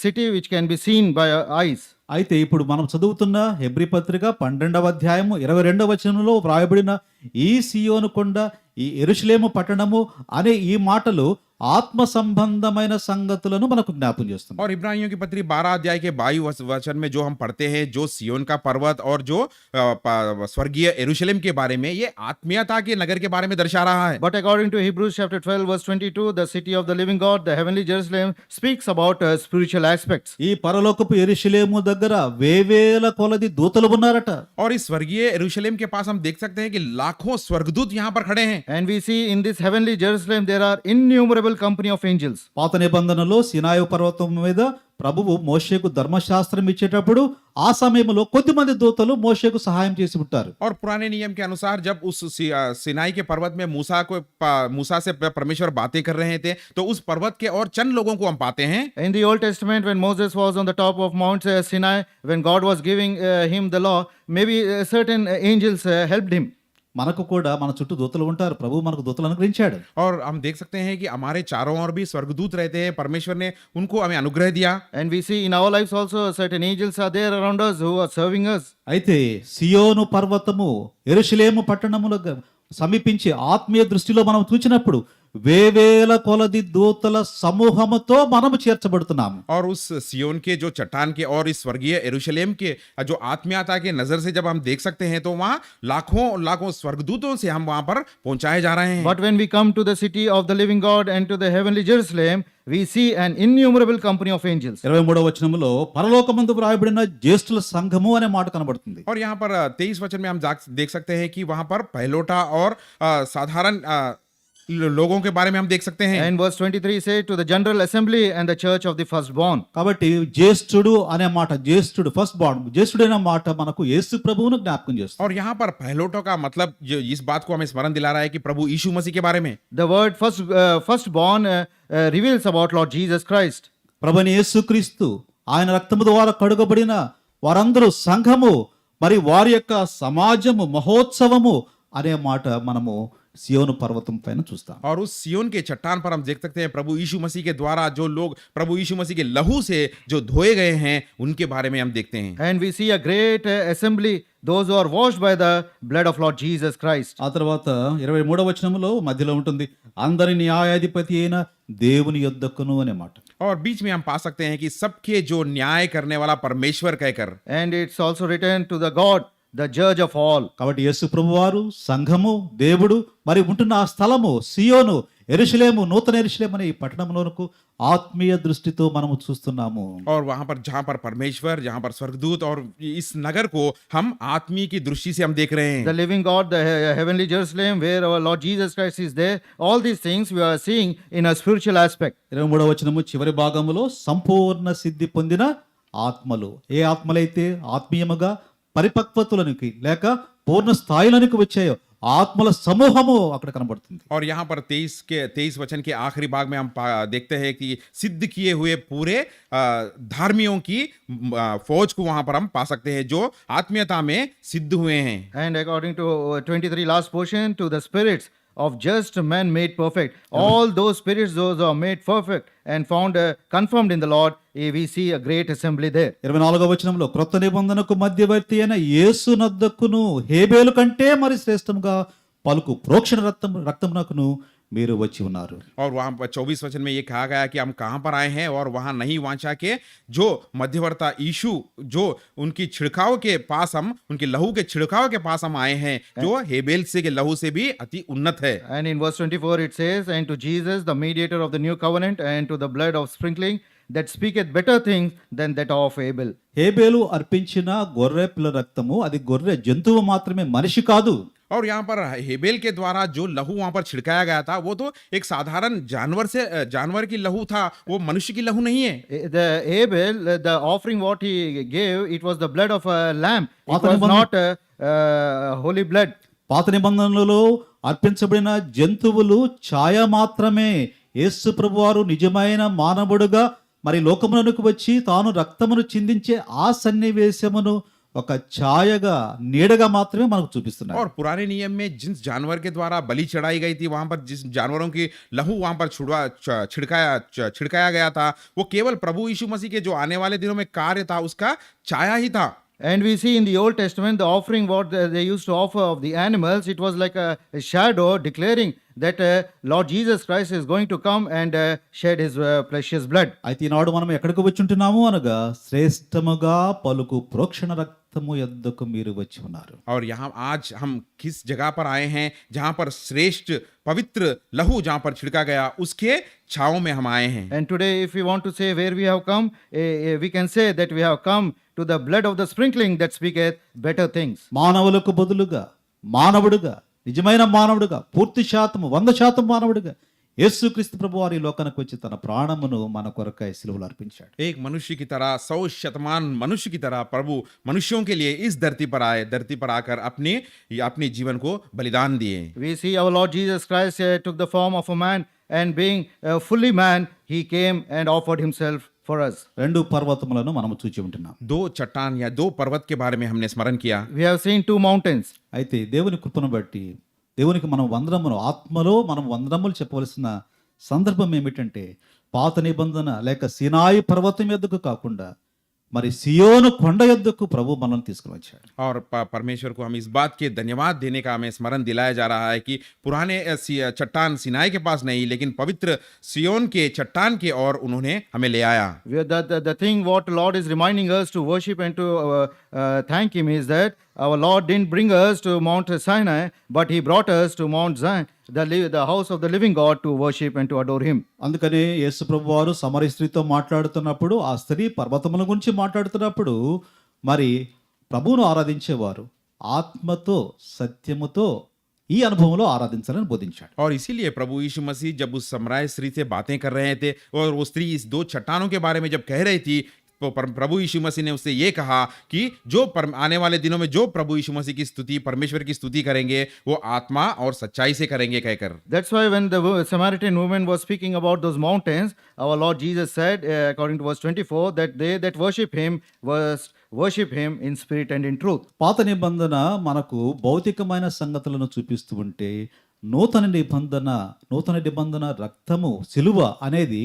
S3: city which can be seen by our eyes.
S1: అయితే ఇప్పుడు మనం చదువుతున్న హెబ్రీ పత్రిక 12వ అధ్యాయము 22వ వచనంలో వ్రాయబడిన ఈ సియోను కొండ, ఈ యెరూషలేము పట్టణము అనే ఈ మాటలు ఆత్మ సంబంధమైన సంగతులను మనకు జ్ఞాపకం చేస్తుంది.
S2: और इब्रानियों की पत्री 12 अध्याय के 22 वचन में जो हम पढ़ते हैं, जो सियोन का पर्वत और जो स्वर्गीय यरूशलेम के बारे में, ये आत्मीयता के नगर के बारे में दर्शा रहा है.
S3: But according to Hebrews chapter 12 verse 22, the city of the living God, the heavenly Jerusalem, speaks about spiritual aspects.
S1: ఈ పరలోకపు యెరూషలేము దగ్గర వేవేల కొలది దూతలు ఉన్నారట.
S2: और इस स्वर्गीय यरूशलेम के पास हम देख सकते हैं कि लाखों स्वर्गदूत यहाँ पर खड़े हैं.
S3: And we see in this heavenly Jerusalem there are innumerable company of angels.
S1: పాత నిబంధనలో సినాయి పర్వతం మీద ప్రభువు మోషేకు ధర్మశాస్త్రం ఇచ్చేటప్పుడు ఆ సమయంలో కొద్దిమంది దూతలు మోషేకు సహాయం చేసి ఉంటారు.
S2: और पुराने नियम के अनुसार जब उस सिनाई के पर्वत में मूसा से परमेश्वर बातें कर रहे थे, तो उस पर्वत के और चंद लोगों को हम पाते हैं.
S3: In the Old Testament, when Moses was on the top of Mount Sinai, when God was giving him the law, maybe certain angels helped him.
S1: మనకు కూడా మన చుట్టూ దూతలు ఉంటారు. ప్రభు మనకు దూతలు అనుగ్రహించాడు.
S2: और हम देख सकते हैं कि हमारे चारों ओर भी स्वर्गदूत रहते हैं. परमेश्वर ने उनको हमें अनुग्रह दिया.
S3: And we see in our lives also certain angels are there around us who are serving us.
S1: అయితే సియోను పర్వతము యెరూషలేము పట్టణములకు సమీపించి ఆత్మీయ దృష్టిలో మనం చూచినప్పుడు వేవేల కొలది దూతల సమూహముతో మనము చేర్చబడుతున్నాము.
S2: और उस सियोन के जो चट्टान के और इस स्वर्गीय यरूशलेम के जो आत्मीयता के नजर से जब हम देख सकते हैं तो वहाँ लाखों लाखों स्वर्गदूतों से हम वहां पर पहुंचाए जा रहे हैं.
S3: But when we come to the city of the living God and to the heavenly Jerusalem, we see an innumerable company of angels.
S1: 23వ వచనములో పరలోకమందు వ్రాయబడిన జ్యేష్ఠుల సంఘము అనే మాట కనబడుతుంది.
S2: और यहाँ पर 23 वचन में हम देख सकते हैं कि वहां पर पहलोटा और साधारण लोगों के बारे में हम देख सकते हैं.
S3: And verse 23 says, to the general assembly and the church of the firstborn.
S1: కాబట్టి జ్యేష్ఠుడు అనే మాట, జ్యేష్ఠుడు ఫస్ట్ బార్న్, జ్యేష్ఠుడు అనే మాట మనకు యేసు ప్రభువును జ్ఞాపకం చేస్తుంది.
S2: और यहाँ पर पहलोटों का मतलब जो इस बात को हमें स्मरण दिला रहा है कि प्रभु यीशु मसीह के बारे में.
S3: The word firstborn reveals about Lord Jesus Christ.
S1: ప్రభుని యేసుక్రీస్తు ఆయన రక్తము ద్వారా కడుగబడిన వారందరూ సంఘము, మరి వారి యొక్క సమాజము, మహోత్సవము అనే మాట మనము సియోను పర్వతం పైన చూస్తాం.
S2: और उस सियोन के चट्टान पर हम देख सकते हैं प्रभु यीशु मसीह के द्वारा जो लोग प्रभु यीशु मसीह के लहू से जो धोए गए हैं उनके बारे में हम देखते हैं.
S3: And we see a great assembly, those who are washed by the blood of Lord Jesus Christ.
S1: ఆ తర్వాత 23వ వచనములో మధ్యలో ఉంటుంది అందరి న్యాయాధిపతి అయిన దేవుని యొద్దకును అనే మాట.
S2: और बीच में हम पा सकते हैं कि सबके जो न्याय करने वाला परमेश्वर कहकर.
S3: And it's also written to the God, the judge of all.
S1: కాబట్టి యేసు ప్రభువారు, సంఘము, దేవుడు, మరి ఉంటున్న ఆ స్థలము సియోను, యెరూషలేము, నూతన యెరూషలేము అనే ఈ పట్టణంలోనకు ఆత్మీయ దృష్టితో మనము చూస్తున్నాము.
S2: और वहां पर जहां पर परमेश्वर, जहां पर स्वर्गदूत और इस नगर को हम आत्मीय की दृष्टि से हम देख रहे हैं.
S3: The living God, the heavenly Jerusalem, where our Lord Jesus Christ is there. All these things we are seeing in a spiritual aspect.
S1: 23వ వచనము చివరి భాగములో సంపూర్ణ సిద్ధి పొందిన ఆత్మలు, ఏ ఆత్మలైతే ఆత్మీయముగా పరిపక్వతలోనికి లేక పూర్ణ స్థాయిలోనికి వచ్చాయో ఆత్మల సమూహము అక్కడ కనబడుతుంది.
S2: और यहाँ पर 23 वचन के आखिरी भाग में हम देखते हैं कि सिद्ध किए हुए पूरे धार्मियों की फौज को वहां पर हम पा सकते हैं जो आत्मीयता में सिद्ध हुए हैं.
S3: And according to 23 last portion, to the spirits of just men made perfect. All those spirits, those are made perfect and found confirmed in the Lord. We see a great assembly there.
S1: 24వ వచనంలో క్రొత్త నిబంధనకు మధ్యవర్తి అయిన యేసు నద్దకును హేబేలు కంటే మరి శ్రేష్టంగా పలుకు ప్రోక్షణ రక్తమునకును మీరు వచ్చి ఉన్నారు.
S2: और वहां पर 24 वचन में ये कहा गया कि हम कहां पर आए हैं और वहां नहीं वांछा के जो मध्यवर्ता यीशु जो उनकी छिड़काव के पास हम उनके लहू के छिड़काव के पास हम आए हैं जो हेबेल से के लहू से भी अति उन्नत है.
S3: And in verse 24 it says, and to Jesus the mediator of the new covenant, and to the blood of sprinkling that speaketh better things than that of Abel.
S1: హేబేలు అర్పించిన గొర్రె పిల్ల రక్తము అది గొర్రె జంతువు మాత్రమే, మనిషి కాదు.
S2: और यहाँ पर हेबेल के द्वारा जो लहू वहां पर छिड़काया गया था वो तो एक साधारण जानवर की लहू था, वो मनुष्य की लहू नहीं है.
S3: The Abel, the offering what he gave, it was the blood of a lamb. It
S1: Paata
S3: was
S1: nibandan-
S3: not holy blood.
S1: పాత నిబంధనలలో అర్పించబడిన జంతువులు ఛాయ మాత్రమే. యేసు ప్రభువారు నిజమైన మానవుడుగా మరి లోకమునకు వచ్చి తాను రక్తమును చిందించే ఆ సన్నివేశమును ఒక ఛాయగా, నీడగా మాత్రమే మనకు చూపిస్తున్నారు.
S2: और पुराने नियम में जिस जानवर के द्वारा बलि चढ़ाई गई थी वहां पर जिस जानवरों की लहू वहां पर छिड़काया गया था वो केवल प्रभु यीशु मसीह के जो आने वाले दिनों में कार्य था उसका छाया ही था.
S3: And we see in the Old Testament the offering what they used to offer of the animals, it was like a shadow declaring that Lord Jesus Christ is going to come and shed his precious blood.
S1: అయితే ఈనాడు మనం ఎక్కడికి వచ్చి ఉంటున్నాము అనగా శ్రేష్టముగా పలుకు ప్రోక్షణ రక్తము యొద్దకు మీరు వచ్చి ఉన్నారు.
S2: और यहाँ आज हम किस जगह पर आए हैं जहां पर श्रेष्ठ पवित्र लहू जहां पर छिड़का गया उसके छाव में हम आए हैं.
S3: And today if we want to say where we have come, we can say that we have come to the blood of the sprinkling that speaketh better things.
S1: మానవులకు బదులుగా మానవుడుగా, నిజమైన మానవుడుగా, పూర్తి శాతము 100% మానవుడుగా యేసుక్రీస్తు ప్రభు వారి లోకానికి వచ్చి తన ప్రాణమును మన కొరకై సిలువలో అర్పించాడు.
S2: एक मनुष्य की तरह 100% मनुष्य की तरह प्रभु मनुष्यों के लिए इस धरती पर आए, धरती पर आकर अपने जीवन को बलिदान दिए.
S3: We see our Lord Jesus Christ took the form of a man, and being fully man, he came and offered himself for us.
S1: రెండు పర్వతములను మనము చూచి ఉంటున్నాం.
S2: 2 चट्टान या 2 पर्वत के बारे में हमने स्मरण किया.
S3: We have seen 2 mountains.
S1: అయితే దేవుని కృపను బట్టి దేవునికి మనం వందనములు, ఆత్మలో మనం వందనములు చెప్పవలసిన సందర్భం ఏమిటంటే పాత నిబంధన లేక సినాయి పర్వతం మీదకు కాకుండా మరి సియోను కొండ యొద్దకు ప్రభు మనల్ని తీసుకుని వచ్చాడు.
S2: और परमेश्वर को हम इस बात के धन्यवाद देने का हमें स्मरण दिलाया जा रहा है कि पुराने चट्टान सिनाई के पास नहीं, लेकिन पवित्र सियोन के चट्टान के और उन्होंने हमें ले आया.
S3: The thing what Lord is reminding us to worship and to thank Him is that our Lord didn't bring us to Mount Sinai, but He brought us to Mount Zion, the house of the living God, to worship and to adore Him.
S1: అందుకనే యేసు ప్రభు వారు సమరయ స్త్రీతో మాట్లాడుతున్నప్పుడు, ఆ స్త్రీ పర్వతముల గురించి మాట్లాడుతున్నప్పుడు మరి ప్రభువును ఆరాధించేవారు ఆత్మతో సత్యముతో ఈ అనుభవంలో ఆరాధించాలని బోధించాడు.
S2: और इसीलिए प्रभु यीशु मसीह जब उस समराय स्त्री से बातें कर रहे थे और वो स्त्री इस दो चट्टानों के बारे में जब कह रही थी, तो प्रभु यीशु मसीह ने उससे ये कहा कि जो आने वाले दिनों में जो प्रभु यीशु मसीह की स्तुति, परमेश्वर की स्तुति करेंगे, वो आत्मा और सच्चाई से करेंगे कहकर.
S3: That's why when the Samaritan woman was speaking about those mountains, our Lord Jesus said, according to verse 24, that they that worship Him worship Him in spirit and in truth.
S1: పాత నిబంధన మనకు భౌతికమైన సంగతులను చూపిస్తూ ఉంటే, నూతన నిబంధన రక్తము సిలువ అనేది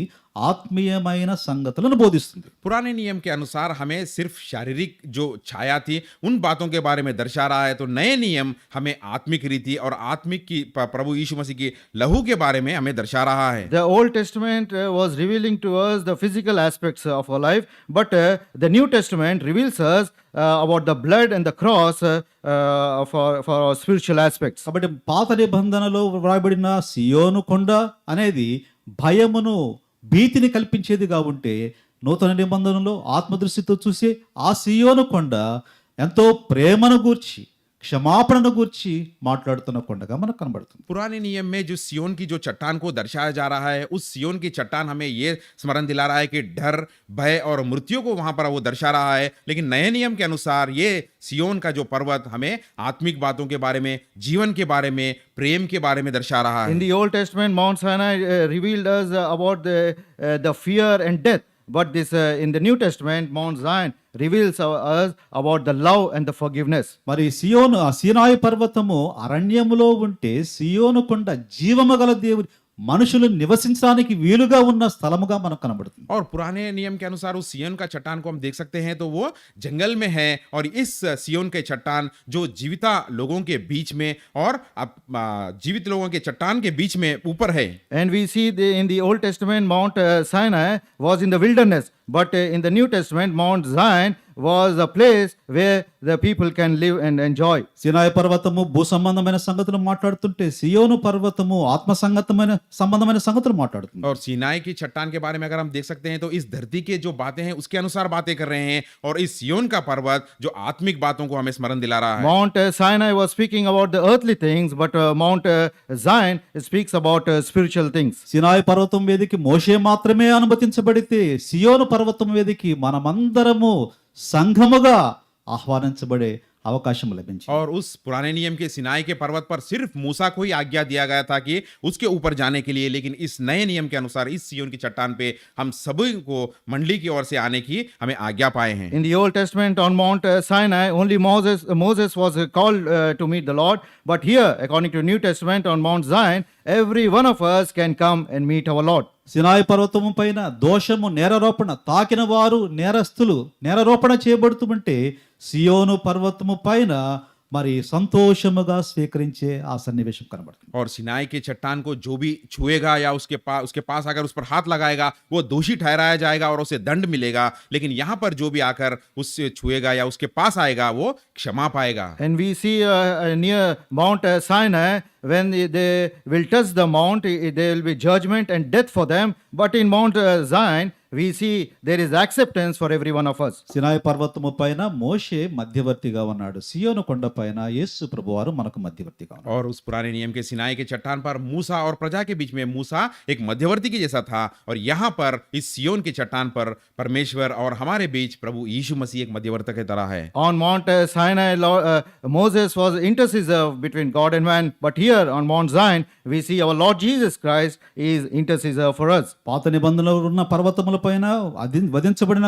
S1: ఆత్మీయమైన సంగతులను బోధిస్తుంది.
S2: पुराने नियम के अनुसार हमें सिर्फ शारीरिक जो छाया थी उन बातों के बारे में दर्शा रहा है, तो नए नियम हमें आत्मिक रीति और आत्मिक की प्रभु यीशु मसीह की लहू के बारे में हमें दर्शा रहा है.
S3: The Old Testament was revealing to us the physical aspects of our life, but the New Testament reveals us about the blood and the cross for our spiritual aspects.
S1: కాబట్టి పాత నిబంధనలో వ్రాయబడిన సియోను కొండ అనేది భయమును, భీతిని కల్పించేదిగా ఉంటే, నూతన నిబంధనలో ఆత్మదృష్టితో చూసే ఆ సియోను కొండ ఎంతో ప్రేమను గూర్చి, క్షమాపణను గూర్చి మాట్లాడుతున్న కొండగా మనకు కనబడుతుంది.
S2: पुराने नियम में जो सियोन की जो चट्टान को दर्शाया जा रहा है, उस सियोन की चट्टान हमें ये स्मरण दिला रहा है कि डर, भय और मृत्यु को वहां पर वो दर्शा रहा है. लेकिन नए नियम के अनुसार ये सियोन का जो पर्वत हमें आत्मिक बातों के बारे में, जीवन के बारे में, प्रेम के बारे में दर्शा रहा है.
S3: In the Old Testament, Mount Sinai revealed us about the fear and death. But this in the New Testament, Mount Zion reveals us about the love and the forgiveness.
S1: మరి సీనాయి పర్వతము అరణ్యములో ఉంటే, సియోను కొండ జీవము గల దేవుని మనుషులు నివసించడానికి వీలుగా ఉన్న స్థలముగా మనకు కనబడుతుంది.
S2: और पुराने नियम के अनुसार उस सियोन का चट्टान को हम देख सकते हैं, तो वो जंगल में है, और इस सियोन के चट्टान जो जीविता लोगों के बीच में और जीवित लोगों के चट्टान के बीच में ऊपर है.
S3: And we see in the Old Testament, Mount Sinai was in the wilderness, but in the New Testament, Mount Zion was a place where the people can live and enjoy.
S1: సీనాయి పర్వతము భూ సంబంధమైన సంగతులు మాట్లాడుతుంటే, సియోను పర్వతము ఆత్మ సంబంధమైన సంగతులు మాట్లాడుతుంది.
S2: और सीनाई की चट्टान के बारे में अगर हम देख सकते हैं, तो इस धरती के जो बातें हैं उसके अनुसार बातें कर रहे हैं, और इस सियोन का पर्वत जो आत्मिक बातों को हमें स्मरण दिला रहा है.
S3: Mount Sinai was speaking about the earthly things, but Mount Zion speaks about spiritual things.
S1: సీనాయి పర్వతం మీదకి మోషే మాత్రమే అనుమతించబడితే, సియోను పర్వతం మీదకి మనమందరము సంఘముగా ఆహ్వానించబడే అవకాశం లభించింది.
S2: और उस पुराने नियम के सिनाई के पर्वत पर सिर्फ मूसा को ही आज्ञा दिया गया था कि उसके ऊपर जाने के लिए, लेकिन इस नए नियम के अनुसार इस सियोन की चट्टान पे हम सभी को मंडली की ओर से आने की हमें आज्ञा पाए हैं.
S3: In the Old Testament, on Mount Sinai, only Moses was called to meet the Lord. But here, according to New Testament, on Mount Zion, every one of us can come and meet our Lord.
S1: Sinai పర్వతము పైన దోషము, నేరారోపణ తాకిన వారు, నేరస్తులు నేరారోపణ చేయబడుతుంటే, సియోను పర్వతము పైన మరి సంతోషముగా స్వీకరించే ఆ సన్నివేశం కనబడుతుంది.
S2: और सिनाई के चट्टान को जो भी छुएगा या उसके पास आकर उस पर हाथ लगाएगा, वो दोषी ठहराया जाएगा और उसे दंड मिलेगा. लेकिन यहाँ पर जो भी आकर उससे छुएगा या उसके पास आएगा, वो क्षमा पाएगा.
S3: And we see near Mount Sinai, when they will touch the mount, there will be judgment and death for them. But in Mount Zion, we see there is acceptance for every one of us.
S1: Sinai పర్వతము పైన మోషే మధ్యవర్తిగా ఉన్నాడు, సియోను కొండ పైన యేసు ప్రభువారు మనకు మధ్యవర్తిగా ఉన్నాడు.
S2: और उस पुराने नियम के सिनाई के चट्टान पर मूसा और प्रजा के बीच में मूसा एक मध्यवर्ती के जैसा था, और यहाँ पर इस सियोन की चट्टान पर परमेश्वर और हमारे बीच प्रभु यीशु मसीह एक मध्यवर्ती की तरह है.
S3: On Mount Sinai, Moses was intercessor between God and man. But here on Mount Zion, we see our Lord Jesus Christ is intercessor for us.
S1: పాత నిబంధనలో ఉన్న పర్వతముల పైన వధించబడిన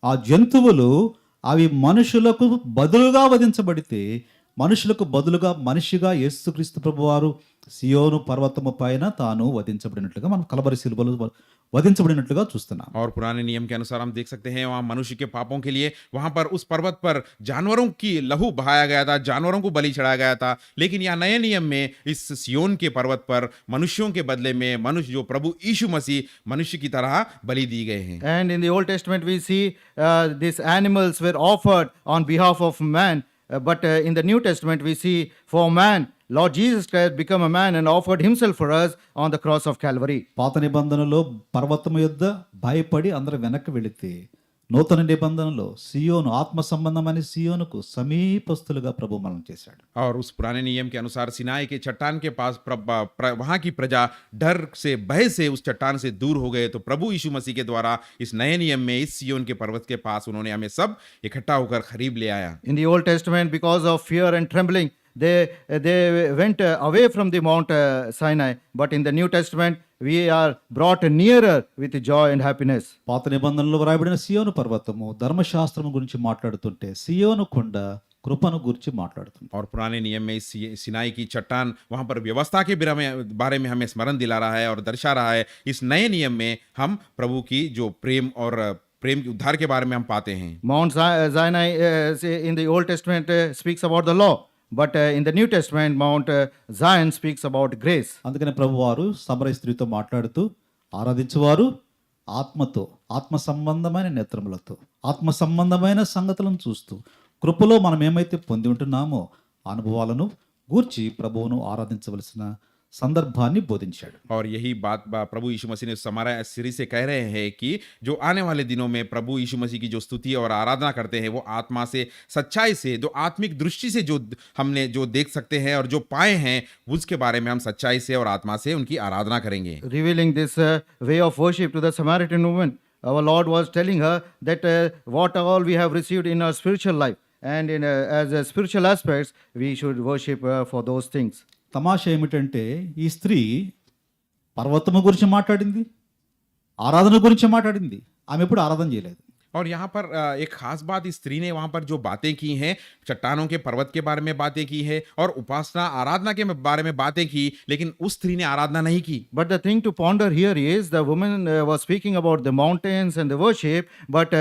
S1: ఆ జంతువులు అవి మనుషులకు బదులుగా వధించబడితే, మనుషులకు బదులుగా మనిషిగా యేసుక్రీస్తు ప్రభువారు సియోను పర్వతము పైన తాను వధించబడినట్లుగా మనం కలవరి శిలువలో వధించబడినట్లుగా చూస్తున్నాం.
S2: और पुराने नियम के अनुसार हम देख सकते हैं वहाँ मनुष्य के पापों के लिए वहाँ पर उस पर्वत पर जानवरों की लहू बहाया गया था, जानवरों को बलि चढ़ाया गया था। लेकिन यहाँ नए नियम में इस सिय्योन के पर्वत पर मनुष्यों के बदले में मनुष्य जो प्रभु यीशु मसीह मनुष्य की तरह बलि दी गए हैं।
S3: And in the Old Testament, we see these animals were offered on behalf of man. But in the New Testament, we see for man, Lord Jesus Christ become a man and offered himself for us on the cross of Calvary.
S1: పాత నిబంధనలో పర్వతము యొద్ద భయపడి అందరూ వెనక్కి వెళితే, నూతన నిబంధనలో సియోను ఆత్మ సంబంధమైన సియోనుకు సమీపస్తులుగా ప్రభు మనం చేశాడు.
S2: और उस पुराने नियम के अनुसार सिनाई के चट्टान के पास वहां की प्रजा डर से भय से उस चट्टान से दूर हो गए, तो प्रभु यीशु मसीह के द्वारा इस नए नियम में इस सिय्योन के पर्वत के पास उन्होंने हमें सब इकट्ठा होकर करीब ले आया।
S3: In the Old Testament, because of fear and trembling, they went away from the Mount Sinai. But in the New Testament, we are brought nearer with joy and happiness.
S1: పాత నిబంధనలో వ్రాయబడిన సియోను పర్వతము ధర్మశాస్త్రం గురించి మాట్లాడుతుంటే, సియోను కొండ కృపను గురించి మాట్లాడుతుంది.
S2: और पुराने नियम में इस सिनाई की चट्टान वहां पर व्यवस्था के बारे में हमें स्मरण दिला रहा है और दर्शा रहा है। इस नए नियम में हम प्रभु की जो प्रेम और प्रेम के उद्धार के बारे में हम पाते हैं।
S3: Mount Sinai in the Old Testament speaks about the law. But in the New Testament, Mount Zion speaks about grace.
S1: అందుకనే ప్రభు వారు సమరయ స్త్రీతో మాట్లాడుతూ, ఆరాధించువారు ఆత్మతో, ఆత్మ సంబంధమైన నేత్రములతో, ఆత్మ సంబంధమైన సంగతులను చూస్తూ, కృపలో మనం ఏమైతే పొంది ఉంటున్నామో ఆ అనుభవాలను గూర్చి ప్రభువును ఆరాధించవలసిన సందర్భాన్ని బోధించాడు.
S2: और यही बात प्रभु यीशु मसीह ने समारा सीरी से कह रहे हैं कि जो आने वाले दिनों में प्रभु यीशु मसीह की जो स्तुति और आराधना करते हैं वो आत्मा से, सच्चाई से, जो आत्मिक दृष्टि से जो हमने जो देख सकते हैं और जो पाए हैं, उसके बारे में हम सच्चाई से और आत्मा से उनकी आराधना करेंगे।
S3: Revealing this way of worship to the Samaritan woman, our Lord was telling her that what all we have received in our spiritual life, and as spiritual aspects, we should worship for those things.
S1: తమాషా ఏమిటంటే, ఈ స్త్రీ పర్వతము గురించి మాట్లాడింది, ఆరాధన గురించి మాట్లాడింది, ఆమె ఎప్పుడు ఆరాధన చేయలేదు.
S2: और यहाँ पर एक खास बात, इस स्त्री ने वहाँ पर जो बातें की हैं, चट्टानों के पर्वत के बारे में बातें की है और उपासना आराधना के बारे में बातें की, लेकिन उस स्त्री ने आराधना नहीं की।
S3: But the thing to ponder here is the woman was speaking about the mountains and the worship, but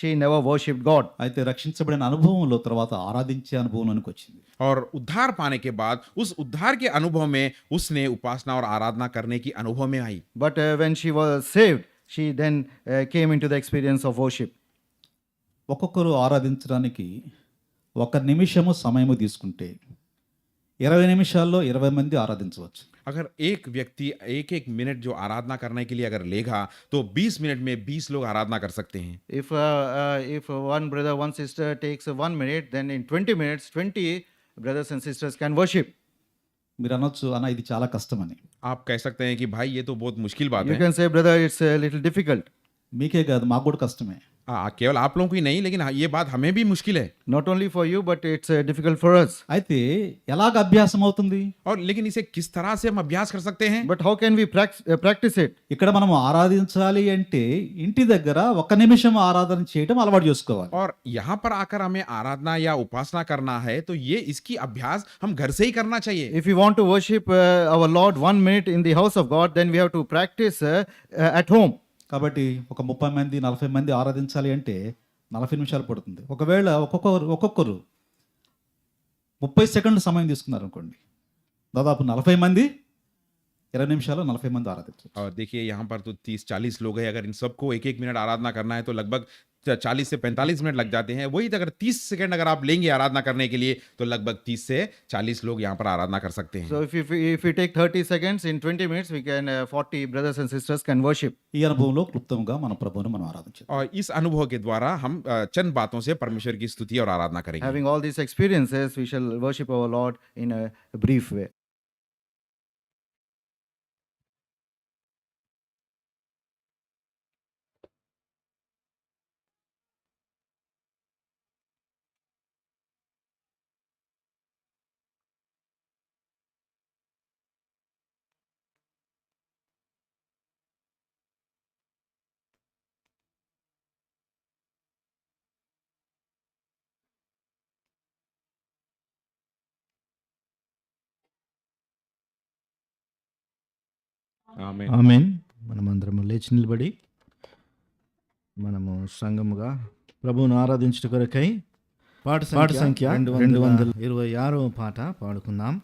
S3: she never worshipped God.
S1: అయితే రక్షించబడిన అనుభవంలో తర్వాత ఆరాధించే అనుభవంలోనికి వచ్చింది.
S2: और उद्धार पाने के बाद उस उद्धार के अनुभव में उसने उपासना और आराधना करने की अनुभव में आई।
S3: But when she was saved, she then came into the experience of worship.
S1: ఒక్కొక్కరు ఆరాధించడానికి ఒక నిమిషము సమయము తీసుకుంటే 20 నిమిషాల్లో 20 మంది ఆరాధించవచ్చు.
S2: अगर एक व्यक्ति एक एक मिनट जो आराधना करने के लिए अगर लेगा, तो 20 मिनट में 20 लोग आराधना कर सकते हैं।
S3: If one brother, one sister takes 1 minute, then in 20 minutes, 20 brothers and sisters can worship.
S1: మీరు అనొచ్చు, అన్న ఇది చాలా కష్టమని.
S2: आप कह सकते हैं कि भाई ये तो बहुत मुश्किल बात
S3: You
S2: है।
S3: can say, brother, it's a little difficult.
S1: మీకే కాదు, మాకు కూడా కష్టమే.
S2: केवल आप लोगों को ही नहीं, लेकिन ये बात हमें भी मुश्किल है।
S3: Not only for you, but it's difficult for us.
S1: అయితే ఎలాగ అభ్యాసం అవుతుంది?
S2: और लेकिन इसे किस तरह से हम अभ्यास कर सकते हैं?
S3: But how can we practice it?
S1: ఇక్కడ మనం ఆరాధించాలి అంటే ఇంటి దగ్గర 1 నిమిషం ఆరాధన చేయడం అలవాటు చేసుకోవాలి.
S2: और यहाँ पर आकर हमें आराधना या उपासना करना है, तो ये इसकी अभ्यास हम घर से ही करना चाहिए।
S3: If we want to worship our Lord 1 minute in the house of God, then we have to practice at home.
S1: కాబట్టి ఒక 30 మంది 40 మంది ఆరాధించాలి అంటే 40 నిమిషాలు పడుతుంది. ఒకవేళ ఒక్కొక్కరు 30 సెకండ్ల సమయం తీసుకున్నారు అనుకోండి, దాదాపు 40 మంది 20 నిమిషాలు 40 మంది ఆరాధించవచ్చు.
S2: और देखिए यहाँ पर तो 30-40 लोग हैं, अगर इन सबको एक एक मिनट आराधना करना है तो लगभग 40 से 45 मिनट लग जाते हैं। वही अगर 30 सेकंड अगर आप लेंगे आराधना करने के लिए, तो लगभग 30 से 40 लोग यहाँ पर आराधना कर सकते हैं।
S3: So if we take 30 seconds, in 20 minutes, we can 40 brothers and sisters can worship.
S1: ఈ అనుభవంలో క్లుప్తంగా మన ప్రభువును మనం ఆరాధించాలి.
S2: और इस अनुभव के द्वारा हम चंद बातों से परमेश्वर की स्तुति और आराधना करेंगे।
S3: Having all these experiences, we shall worship our Lord in a brief way.
S2: Amen.
S3: Amen. మనమందరము లేచి నిలబడి మనము సంఘముగా ప్రభువును ఆరాధించుట కొరకై పాట సంఖ్య 226వ పాట పాడుకుందాం.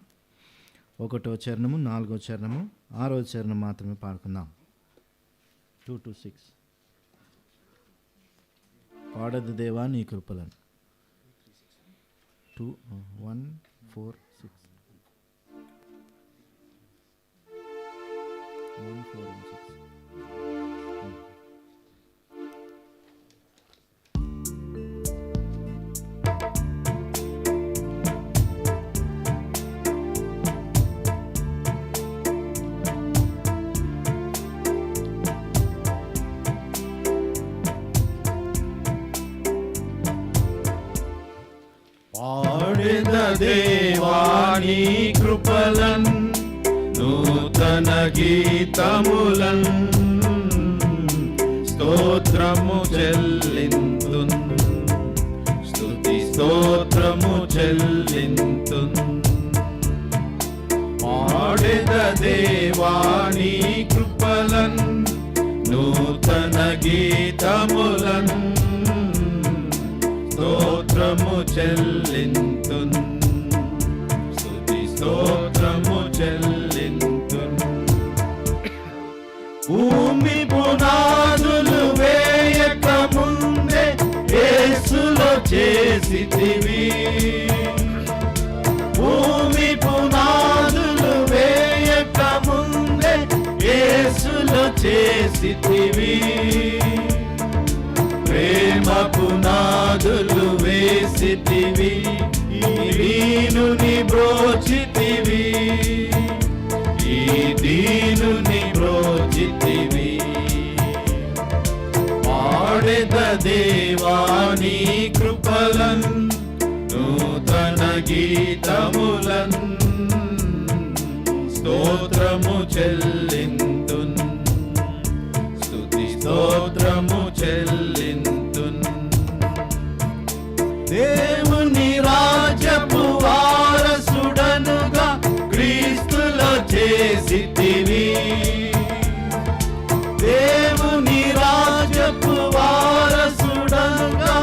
S3: 1వ చరణము, 4వ చరణము, 6వ చరణం మాత్రమే పాడుకుందాం. 2 to 6 పాడదు దేవా నీ కృపలను. 2 1 4 6 1 4 and 6.
S4: పాడెద దేవాని కృపలన్ నూతన గీతములన్ స్తోత్రము చెల్లింతున్ స్తుతి స్తోత్రము చెల్లింతున్. పాడెద దేవాని కృపలన్ నూతన గీతములన్ స్తోత్రము చెల్లింతున్ స్తుతి స్తోత్రము చెల్లింతున్. భూమి పునాదులు వేయక ముందే యేసులో చేసితివి. భూమి పునాదులు వేయక ముందే యేసులో చేసితివి. ప్రేమ పునాదులు వేసితివి, ఈ దీనుని బ్రోచితివి, ఈ దీనుని బ్రోచితివి. పాడెద దేవాని కృపలన్ నూతన గీతములన్ స్తోత్రము చెల్లింతున్ స్తుతి స్తోత్రము చెల్లింతున్. దేవుని రాజ్యపు వారసుడనుగా క్రీస్తులో చేసితివి. దేవుని రాజ్యపు వారసుడనుగా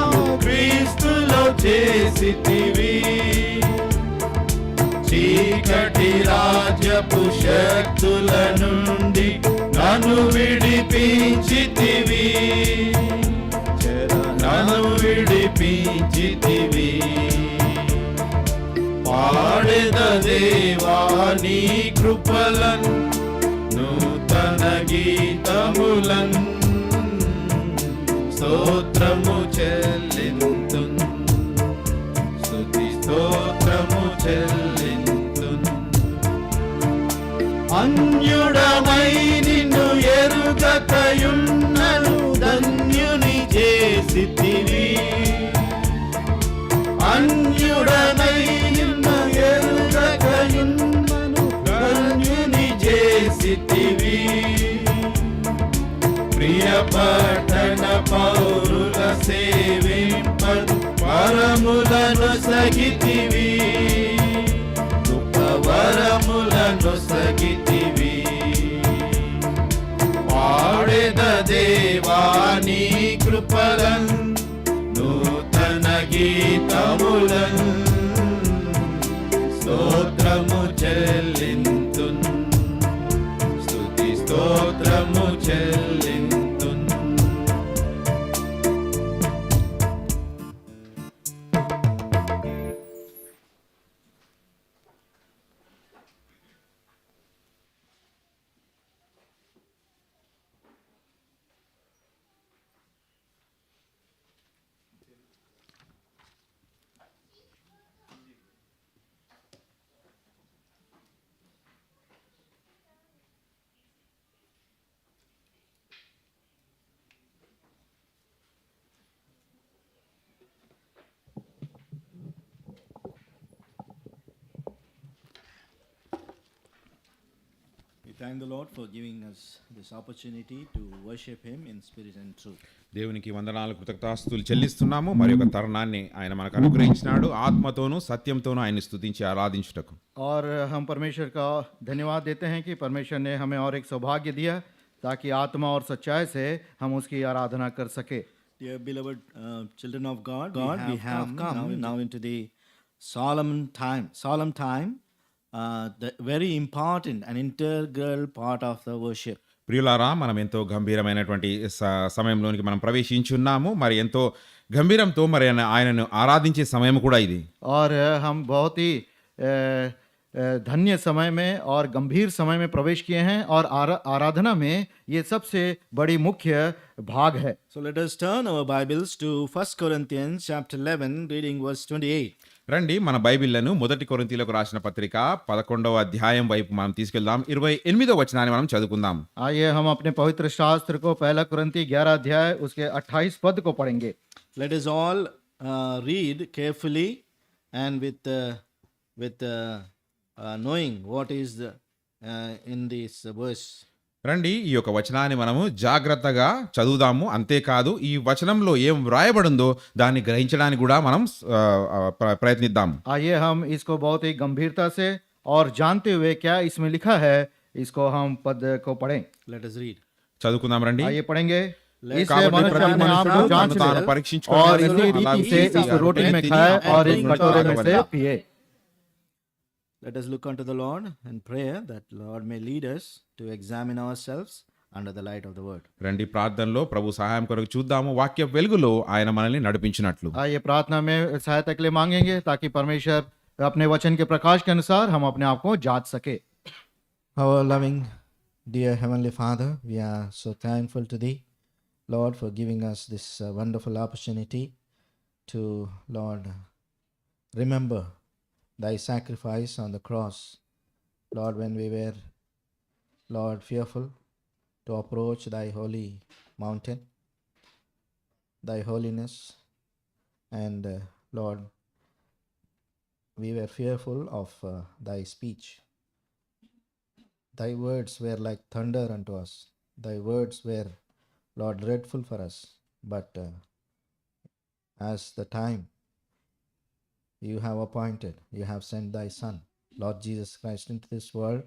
S4: క్రీస్తులో చేసితివి. చీకటి రాజ్యపు శక్తుల నుండి నన్ను విడిపించితివి, నన్ను విడిపించితివి. పాడెద దేవాని కృపలన్ నూతన గీతములన్ స్తోత్రము చెల్లింతున్ స్తుతి స్తోత్రము చెల్లింతున్. అన్యుడమై నిన్ను ఎరుగకయున్నను ధన్యుని చేసితివి. అన్యుడనై నిన్ను ఎరుగకయున్నను ధన్యుని చేసితివి. ప్రియ పట్టణ పౌరుల సేవింపడు వరములను సగితివి, గొప్ప వరములను సగితివి. పాడెద దేవాని కృపలన్ నూతన గీతములన్ స్తోత్రము చెల్లింతున్ స్తుతి స్తోత్రము చెల్లింతున్.
S3: We thank the Lord for giving us this opportunity to worship Him in spirit and truth.
S2: దేవునికి వందనాలు కృతజ్ఞతాస్తుతులు చెల్లిస్తున్నాము. మరి ఒక తరుణాన్ని ఆయన మనకు అనుగ్రహించినాడు. ఆత్మతోనూ సత్యంతోనూ ఆయన్ని స్తుతించి ఆరాధించుటకు.
S3: और हम परमेश्वर का धन्यवाद देते हैं कि परमेश्वर ने हमें और एक सौभाग्य दिया ताकि आत्मा और सच्चाई से हम उसकी आराधना कर सके.
S4: Dear beloved children of God, we have come now into the solemn time, the very important and integral part of the worship.
S2: ప్రియులారా, మనం ఎంతో గంభీరమైనటువంటి సమయంలోనికి మనం ప్రవేశించున్నాము. మరి ఎంతో గంభీరంతో మరి ఆయనను ఆరాధించే సమయం కూడా ఇది.
S3: और हम बहुत ही धन्य समय में और गंभीर समय में प्रवेश किए हैं और आराधना में ये सबसे बड़ी मुख्य भाग है.
S4: So let us turn our Bibles to 1 Corinthians chapter 11, reading verse 28.
S2: రండి, మన బైబిళ్లను 1 కొరింథీయులకు రాసిన పత్రిక 11వ అధ్యాయం వైపు మనం తీసుకెళ్దాం. 28వ వచనాన్ని మనం చదువుకుందాం.
S3: आइए हम अपने पवित्र शास्त्र को 1 कुरिन्थी 11 अध्याय उसके 28 पद को पढ़ेंगे.
S4: Let us all read carefully and with knowing what is in this verse.
S2: రండి, ఈ యొక్క వచనాన్ని మనము జాగ్రత్తగా చదువుదాము. అంతేకాదు ఈ వచనంలో ఏం వ్రాయబడిందో దాన్ని గ్రహించడానికి కూడా మనం ప్రయత్నిద్దాం.
S3: आइए हम इसको बहुत ही गंभीरता से और जानते हुए क्या इसमें लिखा है इसको हम पद को पढ़ें.
S4: Let us read.
S2: चదువుకుందాం రండి.
S3: आइए पढ़ेंगे. इससे
S2: కాబట్టి
S3: मनुष्य
S2: ప్రతి
S3: अपने आप
S2: మనుషుడు
S3: को जांच
S2: తను తాను
S3: ले
S2: పరీక్షించుకోవాలి,
S3: और इसी रीति
S2: అలాగే
S3: से
S2: ఈ
S3: इस रोटी में
S2: తిని
S3: खाए
S2: ఆ
S3: और इस
S2: రొట్టెను
S3: कटोरे में से
S2: తాగవలెను.
S3: पिए.
S4: Let us look unto the Lord and pray that Lord may lead us to examine ourselves under the light of the word.
S2: రండి, ప్రార్థనలో ప్రభు సహాయం కొరకు చూద్దాము. వాక్య వెలుగులో ఆయన మనల్ని నడిపించినట్లు.
S3: आइए प्रार्थना में सहायता के लिए मांगेंगे ताकि परमेश्वर अपने वचन के प्रकाश के अनुसार हम अपने आप को जांच सके.
S4: Our loving, dear Heavenly Father, we are so thankful to Thee, Lord, for giving us this wonderful opportunity to, Lord, remember Thy sacrifice on the cross. Lord, when we were, Lord, fearful to approach Thy holy mountain, Thy holiness, and Lord, we were fearful of Thy speech. Thy words were like thunder unto us. Thy words were, Lord, dreadful for us. But as the time you have appointed, you have sent Thy Son, Lord Jesus Christ, into this world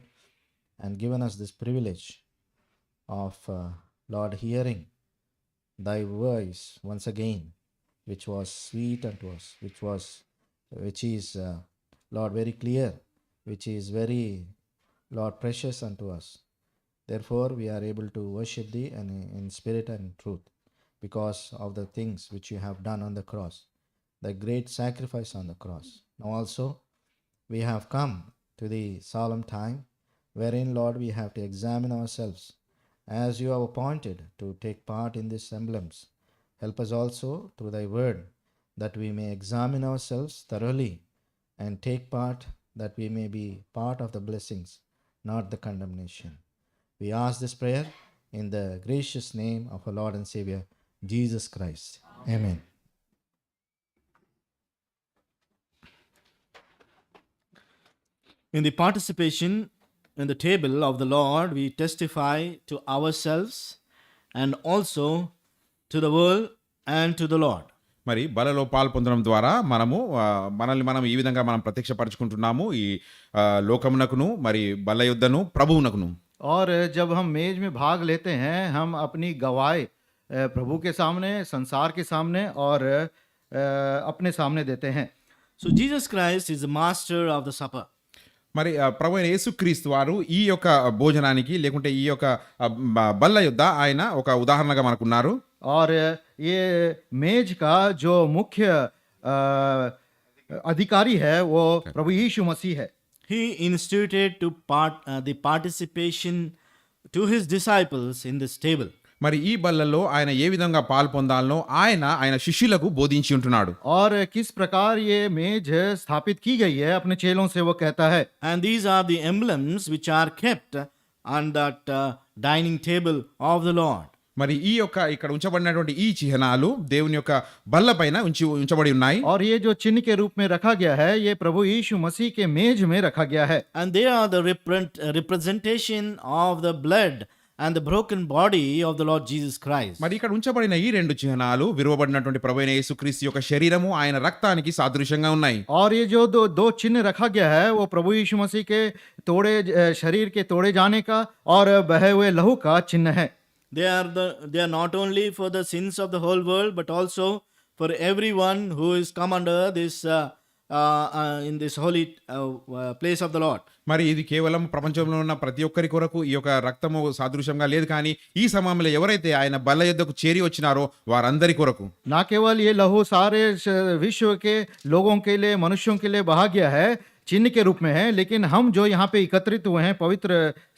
S4: and given us this privilege of, Lord, hearing Thy voice once again, which was sweet unto us, which is, Lord, very clear, which is very, Lord, precious unto us. Therefore, we are able to worship Thee and in spirit and truth because of the things which You have done on the cross, the great sacrifice on the cross. Now also, we have come to the solemn time wherein, Lord, we have to examine ourselves as You have appointed to take part in these emblems. Help us also through Thy word that we may examine ourselves thoroughly and take part, that we may be part of the blessings, not the condemnation. We ask this prayer in the gracious name of our Lord and Savior, Jesus Christ. Amen. In the participation in the table of the Lord, we testify to ourselves and also to the world and to the Lord.
S2: మరి బలలో పాల్పొందడం ద్వారా మనల్ని మనం ఈ విధంగా మనం ప్రత్యక్షపరచుకుంటున్నాము, ఈ లోకమునకును మరి బల యుద్ధను ప్రభువునకును.
S3: और जब हम मेज में भाग लेते हैं हम अपनी गवाही प्रभु के सामने, संसार के सामने और अपने सामने देते हैं. So Jesus Christ is the master of the supper.
S2: మరి ప్రభు అయిన యేసుక్రీస్తు వారు ఈ యొక్క భోజనానికి లేకుంటే ఈ యొక్క బల్ల యుద్ధ ఆయన ఒక ఉదాహరణగా మనకున్నారు.
S3: और ये मेज का जो मुख्य अधिकारी है वो प्रभु यीशु मसीह है. He instituted the participation to his disciples in this table.
S2: మరి ఈ బల్లలో ఆయన ఏ విధంగా పాల్పొందాలనో ఆయన శిష్యులకు బోధించి ఉంటున్నాడు.
S3: और किस प्रकार ये मेज स्थापित की गई है अपने चेलों से वो कहता है. And these are the emblems which are kept on that dining table of the Lord.
S2: మరి ఈ యొక్క ఇక్కడ ఉంచబడినటువంటి ఈ చిహ్నాలు దేవుని యొక్క బల్ల పైన ఉంచబడి ఉన్నాయి.
S3: और ये जो चिन्ह के रूप में रखा गया है ये प्रभु यीशु मसीह के मेज में रखा गया है. And they are the representation of the blood
S4: and the broken body of the Lord Jesus Christ.
S2: మరి ఇక్కడ ఉంచబడిన ఈ రెండు చిహ్నాలు విరువబడినటువంటి ప్రభువైన యేసుక్రీస్తు యొక్క శరీరము ఆయన రక్తానికి సాదృశ్యంగా ఉన్నాయి.
S3: और ये जो दो चिन्ह रखा गया है वो प्रभु यीशु मसीह के शरीर के तोड़े जाने का और बहे हुए लहू का चिन्ह है.
S4: They are not only for the sins of the whole world, but also for everyone who is come under this in this holy place of the Lord.
S2: మరి ఇది కేవలం ప్రపంచంలో ఉన్న ప్రతి ఒక్కరి కొరకు ఈ యొక్క రక్తము సాదృశ్యంగా లేదు, కానీ ఈ సమయంలో ఎవరైతే ఆయన బల్ల యొద్దకు చేరి వచ్చినారో వారందరి కొరకు.
S3: ना केवल ये लहू सारे विश्व के लोगों के लिए, मनुष्यों के लिए बहा गया है, चिन्ह के रूप में है, लेकिन हम जो यहाँ पे एकत्रित हुए हैं पवित्र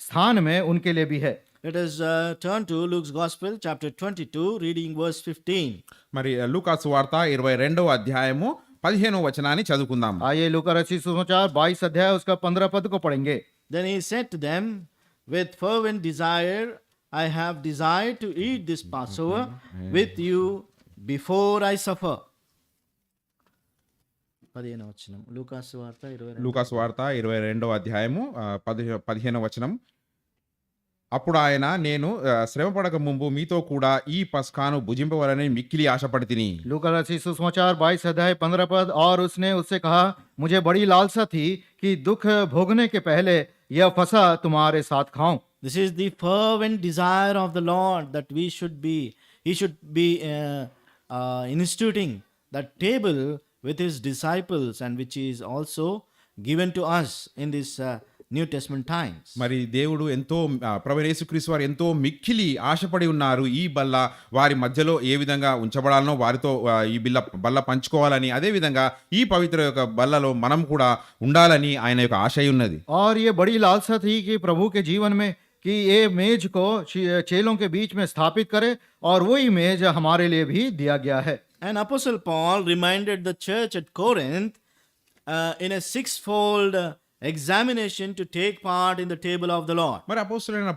S3: स्थान में, उनके लिए भी है.
S4: Let us turn to Luke's Gospel, chapter 22, reading verse 15.
S2: మరి లూకాసు వార్త 22వ అధ్యాయము 15వ వచనాన్ని చదువుకుందాం.
S3: आइए लूका रचित सुसमाचार 22 अध्याय उसका 15 पद को पढ़ेंगे.
S4: Then he said to them, with fervent desire, I have desired to eat this Passover with you before I suffer. 15వ వచనం లూకాసు వార్త 22.
S2: లూకాసు వార్త 22వ అధ్యాయము 15వ వచనం. అప్పుడు ఆయన, నేను శ్రమ పడక ముందు మీతో కూడా ఈ పస్కాను భుజింపవలని మిక్కిలి ఆశపడితిని.
S3: लूका रचित सुसमाचार 22 अध्याय 15 पद. और उसने उससे कहा, मुझे बड़ी लालसा थी कि दुख भोगने के पहले यह फसा तुम्हारे साथ खाऊं.
S4: This is the fervent desire of the Lord that he should be instituting that table with his disciples, and which is also given to us in this New Testament times.
S2: మరి దేవుడు ఎంతో ప్రభువైన యేసుక్రీస్తు వారు ఎంతో మిక్కిలి ఆశపడి ఉన్నారు ఈ బల్ల వారి మధ్యలో ఏ విధంగా ఉంచబడాలనో వారితో ఈ బల్ల పంచుకోవాలని, అదే విధంగా ఈ పవిత్ర యొక్క బల్లలో మనం కూడా ఉండాలని ఆయన యొక్క ఆశ ఉన్నది.
S3: और ये बड़ी लालसा थी कि प्रभु के जीवन में कि ये मेज को चेलों के बीच में स्थापित करे, और वही मेज हमारे लिए भी दिया गया है.
S4: And Apostle Paul reminded the church at Corinth in a sixfold examination to take part in the table of the Lord.
S2: మరి అపోస్తలుడైన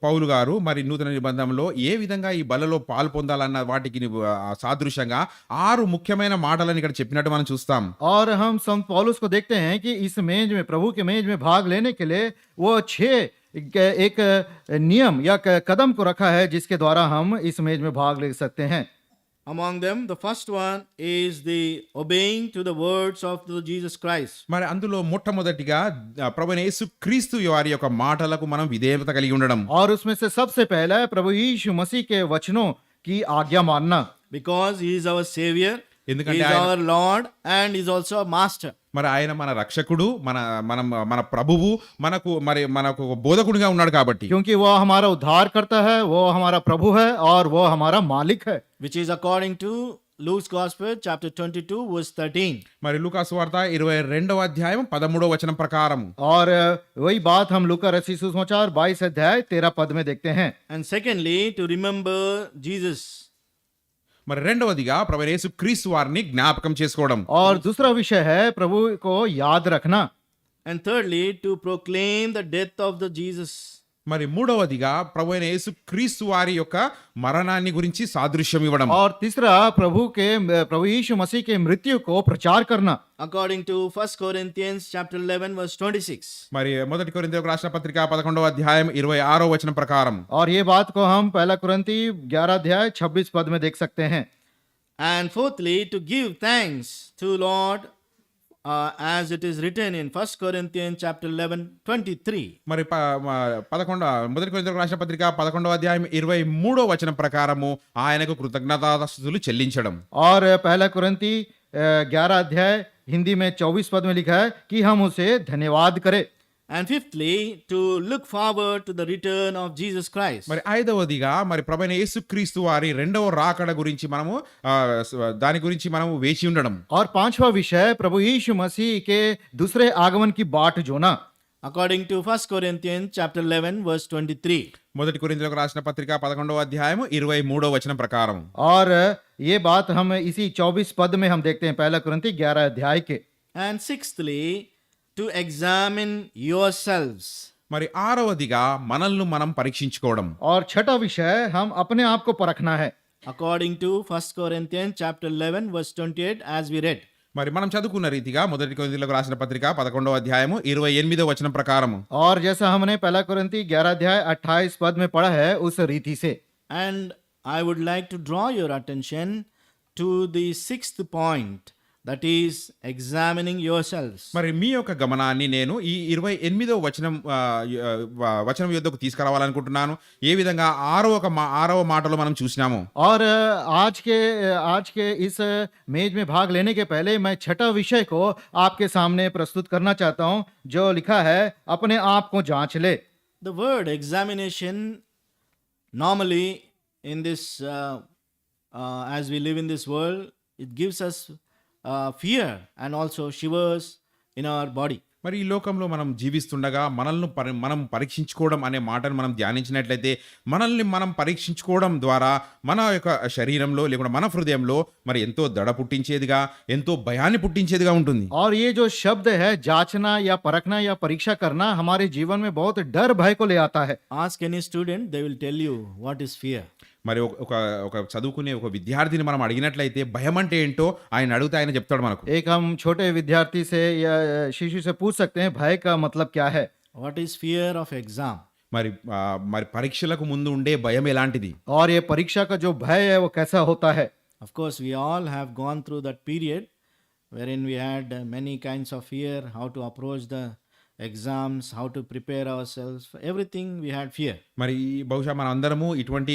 S2: పౌలు గారు మరి నూతన నిబంధనలో ఏ విధంగా ఈ బల్లలో పాలు పొందాలన్న వాటికి సాదృశ్యంగా 6 ముఖ్యమైన మాటలను ఇక్కడ చెప్పినట్టు మనం చూస్తాం.
S3: और हम संत पौलुस को देखते हैं कि इस मेज में, प्रभु के मेज में भाग लेने के लिए वो 6 एक नियम या कदम को रखा है जिसके द्वारा हम इस मेज में भाग ले सकते हैं.
S4: Among them, the first one is the obeying to the words of the Jesus Christ.
S2: మరి అందులో మొట్టమొదటిగా ప్రభువైన యేసుక్రీస్తు వారి యొక్క మాటలకు మనం విధేయత కలిగి ఉండడం.
S3: और उसमें से सबसे पहला है प्रभु यीशु मसीह के वचनों की आज्ञा मानना.
S4: Because he is our savior, he
S2: ఎందుకంటే
S4: is our Lord, and he is also a master.
S2: మరి ఆయన మన రక్షకుడు, మన ప్రభువు, మనకు బోధకుడిగా ఉన్నాడు కాబట్టి.
S3: क्योंकि वो हमारा उद्धार करता है, वो हमारा प्रभु है और वो हमारा मालिक है.
S4: Which is according to Luke's Gospel, chapter 22, verse 13.
S2: మరి లూకాసు వార్త 22వ అధ్యాయం 13వ వచనం ప్రకారం.
S3: और वही बात हम लूका रचित सुसमाचार 22 अध्याय 13 पद में देखते हैं.
S4: And secondly, to remember Jesus.
S2: మరి రెండవదిగా ప్రభువైన యేసుక్రీస్తు వారిని జ్ఞాపకం చేసుకోవడం.
S3: और दूसरा विषय है प्रभु को याद रखना.
S4: And thirdly, to proclaim the death of the Jesus.
S2: మరి మూడవదిగా ప్రభువైన యేసుక్రీస్తు వారి యొక్క మరణాన్ని గురించి సాదృశ్యం ఇవ్వడం.
S3: और तीसरा प्रभु यीशु मसीह के मृत्यु को प्रचार करना.
S4: According to 1 Corinthians chapter 11, verse 26.
S2: మరి మొదటి కొరింథీయులకు రాసిన పత్రిక 11వ అధ్యాయం 26వ వచనం ప్రకారం.
S3: और ये बात को हम पहला कुरिन्ती 11 अध्याय 26 पद में देख सकते हैं.
S4: And fourthly, to give thanks to Lord, as it is written in 1 Corinthians chapter 11, 23.
S2: మరి మొదటి కొరింథీయులకు రాసిన పత్రిక 11వ అధ్యాయం 23వ వచనం ప్రకారము ఆయనకు కృతజ్ఞతాస్తుతులు చెల్లించడం.
S3: और पहला कुरिन्ती 11 अध्याय हिंदी में 24 पद में लिखा है कि हम उसे धन्यवाद करें.
S4: And fifthly, to look forward to the return of Jesus Christ.
S2: మరి ఐదవదిగా మరి ప్రభువైన యేసుక్రీస్తు వారి రెండవ రాకడ గురించి మనము దాని గురించి మనము వేచి ఉండడం.
S3: और पांचवा विषय प्रभु यीशु मसीह के दूसरे आगमन की बाट जोना.
S4: According to 1 Corinthians chapter 11, verse 23.
S2: మొదటి కొరింథీయులకు రాసిన పత్రిక 11వ అధ్యాయం 23వ వచనం ప్రకారం.
S3: और ये बात हम इसी 24 पद में हम देखते हैं पहला कुरिन्ती 11 अध्याय के.
S4: And sixthly, to examine yourselves.
S2: మరి ఆరవదిగా మనల్ని మనం పరీక్షించుకోవడం.
S3: और छठा विषय हम अपने आप को परखना है.
S4: According to 1 Corinthians chapter 11, verse 28, as we read.
S2: మరి మనం చదువుకున్న రీతిగా మొదటి కొరింథీయులకు రాసిన పత్రిక 11వ అధ్యాయము 28వ వచనం ప్రకారము
S3: और जैसा हमने पहला कुरिन्ती 11 अध्याय 28 पद में पढ़ा है उस रीति से।
S4: And I would like to draw your attention to the sixth point, that is examining yourselves.
S2: మరి మీ యొక్క గమనాన్ని నేను ఈ 28వ వచనం వచనం యొద్దకు తీసుకురావాలనుకుంటున్నాను. ఏ విధంగా ఆరవ మాటలో మనం చూసినాము.
S3: और आज के इस मेज में भाग लेने के पहले मैं छठा विषय को आपके सामने प्रस्तुत करना चाहता हूं, जो लिखा है अपने आप को जांच ले।
S4: The word examination, normally in this, as we live in this world, it gives us fear and also shivers in our body.
S2: మరి ఈ లోకంలో మనం జీవిస్తుండగా మనం పరీక్షించుకోవడం అనే మాటను మనం ధ్యానించినట్లయితే మనల్ని మనం పరీక్షించుకోవడం ద్వారా మన యొక్క శరీరంలో లేకుండా మన హృదయంలో మరి ఎంతో దడ పుట్టించేదిగా ఎంతో భయాన్ని పుట్టించేదిగా ఉంటుంది.
S3: और ये जो शब्द है जांचना या परखना या परीक्षा करना हमारे जीवन में बहुत डर भय को ले आता है।
S4: Ask any student, they will tell you what is fear.
S2: మరి ఒక చదువుకునే ఒక విద్యార్థిని మనం అడిగినట్లయితే భయం అంటే ఏంటో ఆయన అడిగితే ఆయన చెప్తాడు మనకు.
S3: एक हम छोटे विद्यार्थी से या शिशु से पूछ सकते हैं भय का मतलब क्या है।
S4: What is fear of exam?
S2: మరి పరీక్షలకు ముందు ఉండే భయం ఎలాంటిది?
S3: और ये परीक्षा का जो भय है वो कैसा होता है।
S4: Of course, we all have gone through that period wherein we had many kinds of fear, how to approach the exams, how to prepare ourselves, for everything we had fear.
S2: మరి బహుశా మనం అందరము ఇటువంటి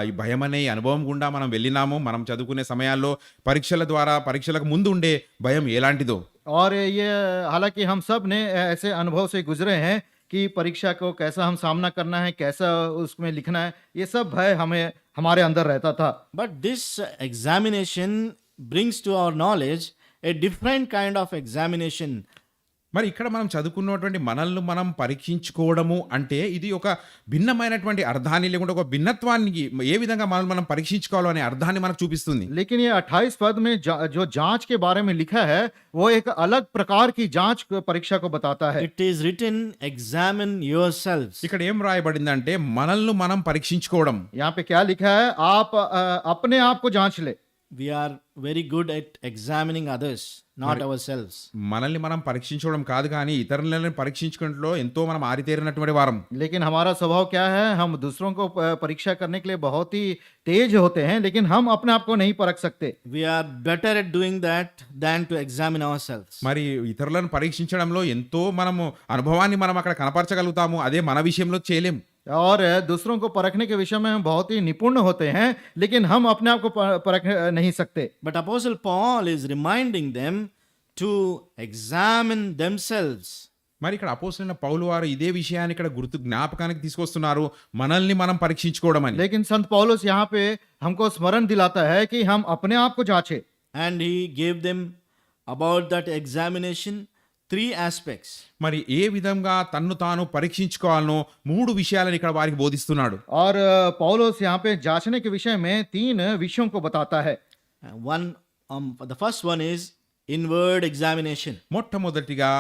S2: ఈ భయం అనే అనుభవం గుండా మనం వెళ్ళినాము. మనం చదువుకునే సమయాల్లో పరీక్షలకు ముందు ఉండే భయం ఎలాంటిదో.
S3: और ये हालांकि हम सब ने ऐसे अनुभव से गुजरे हैं कि परीक्षा को कैसा हम सामना करना है, कैसा उसमें लिखना है, ये सब भय हमारे अंदर रहता था।
S4: But this examination brings to our knowledge a different kind of examination.
S2: మరి ఇక్కడ మనం చదువుకున్నటువంటి మనల్ని మనం పరీక్షించుకోవడము అంటే ఇది ఒక భిన్నమైనటువంటి అర్థాన్ని లేకుంటే ఒక భిన్నత్వానికి ఏ విధంగా మనం పరీక్షించుకోవాలో అనే అర్థాన్ని మనకు చూపిస్తుంది.
S3: लेकिन ये 28 पद में जो जांच के बारे में लिखा है वो एक अलग प्रकार की जांच परीक्षा को बताता है।
S4: It is written, examine yourselves.
S2: ఇక్కడ ఏం రాయబడిందంటే మనల్ని మనం పరీక్షించుకోవడం.
S3: यहाँ पे क्या लिखा है, आप अपने आप को जांच ले।
S4: We are very good at examining others, not ourselves.
S2: మనల్ని మనం పరీక్షించుకోవడం కాదు కానీ ఇతరులను పరీక్షించుకోవడంలో ఎంతో మనం ఆరితేరినటువంటి వారం.
S3: लेकिन हमारा स्वभाव क्या है, हम दूसरों को परीक्षा करने के लिए बहुत ही तेज होते हैं, लेकिन हम अपने आप को नहीं परख सकते।
S4: We are better at doing that than to examine ourselves.
S2: మరి ఇతరులను పరీక్షించడంలో ఎంతో మనము అనుభవాన్ని మనం అక్కడ కనపరచగలుగుతాము, అదే మన విషయంలో చేయలేము.
S3: और दूसरों को परखने के विषय में हम बहुत ही निपुण होते हैं, लेकिन हम अपने आप को परख नहीं सकते।
S4: But Apostle Paul is reminding them to examine themselves.
S2: మరి ఇక్కడ అపోస్తలుడైన పౌలు వారు ఇదే విషయాన్ని ఇక్కడ జ్ఞాపకానికి తీసుకొస్తున్నారు, మనల్ని మనం పరీక్షించుకోవడం అని.
S3: लेकिन संत पौलुस यहाँ पे हमको स्मरण दिलाता है कि हम अपने आप को जांचें।
S4: And he gave them about that examination 3 aspects.
S2: మరి ఏ విధంగా తన్ను తాను పరీక్షించుకోవాలనో 3 విషయాలను ఇక్కడ వారికి బోధిస్తున్నాడు.
S3: और पौलुस यहाँ पे जांचने के विषय में 3 विषयों को बताता है।
S4: The first one is inward examination.
S2: మొట్టమొదటిగా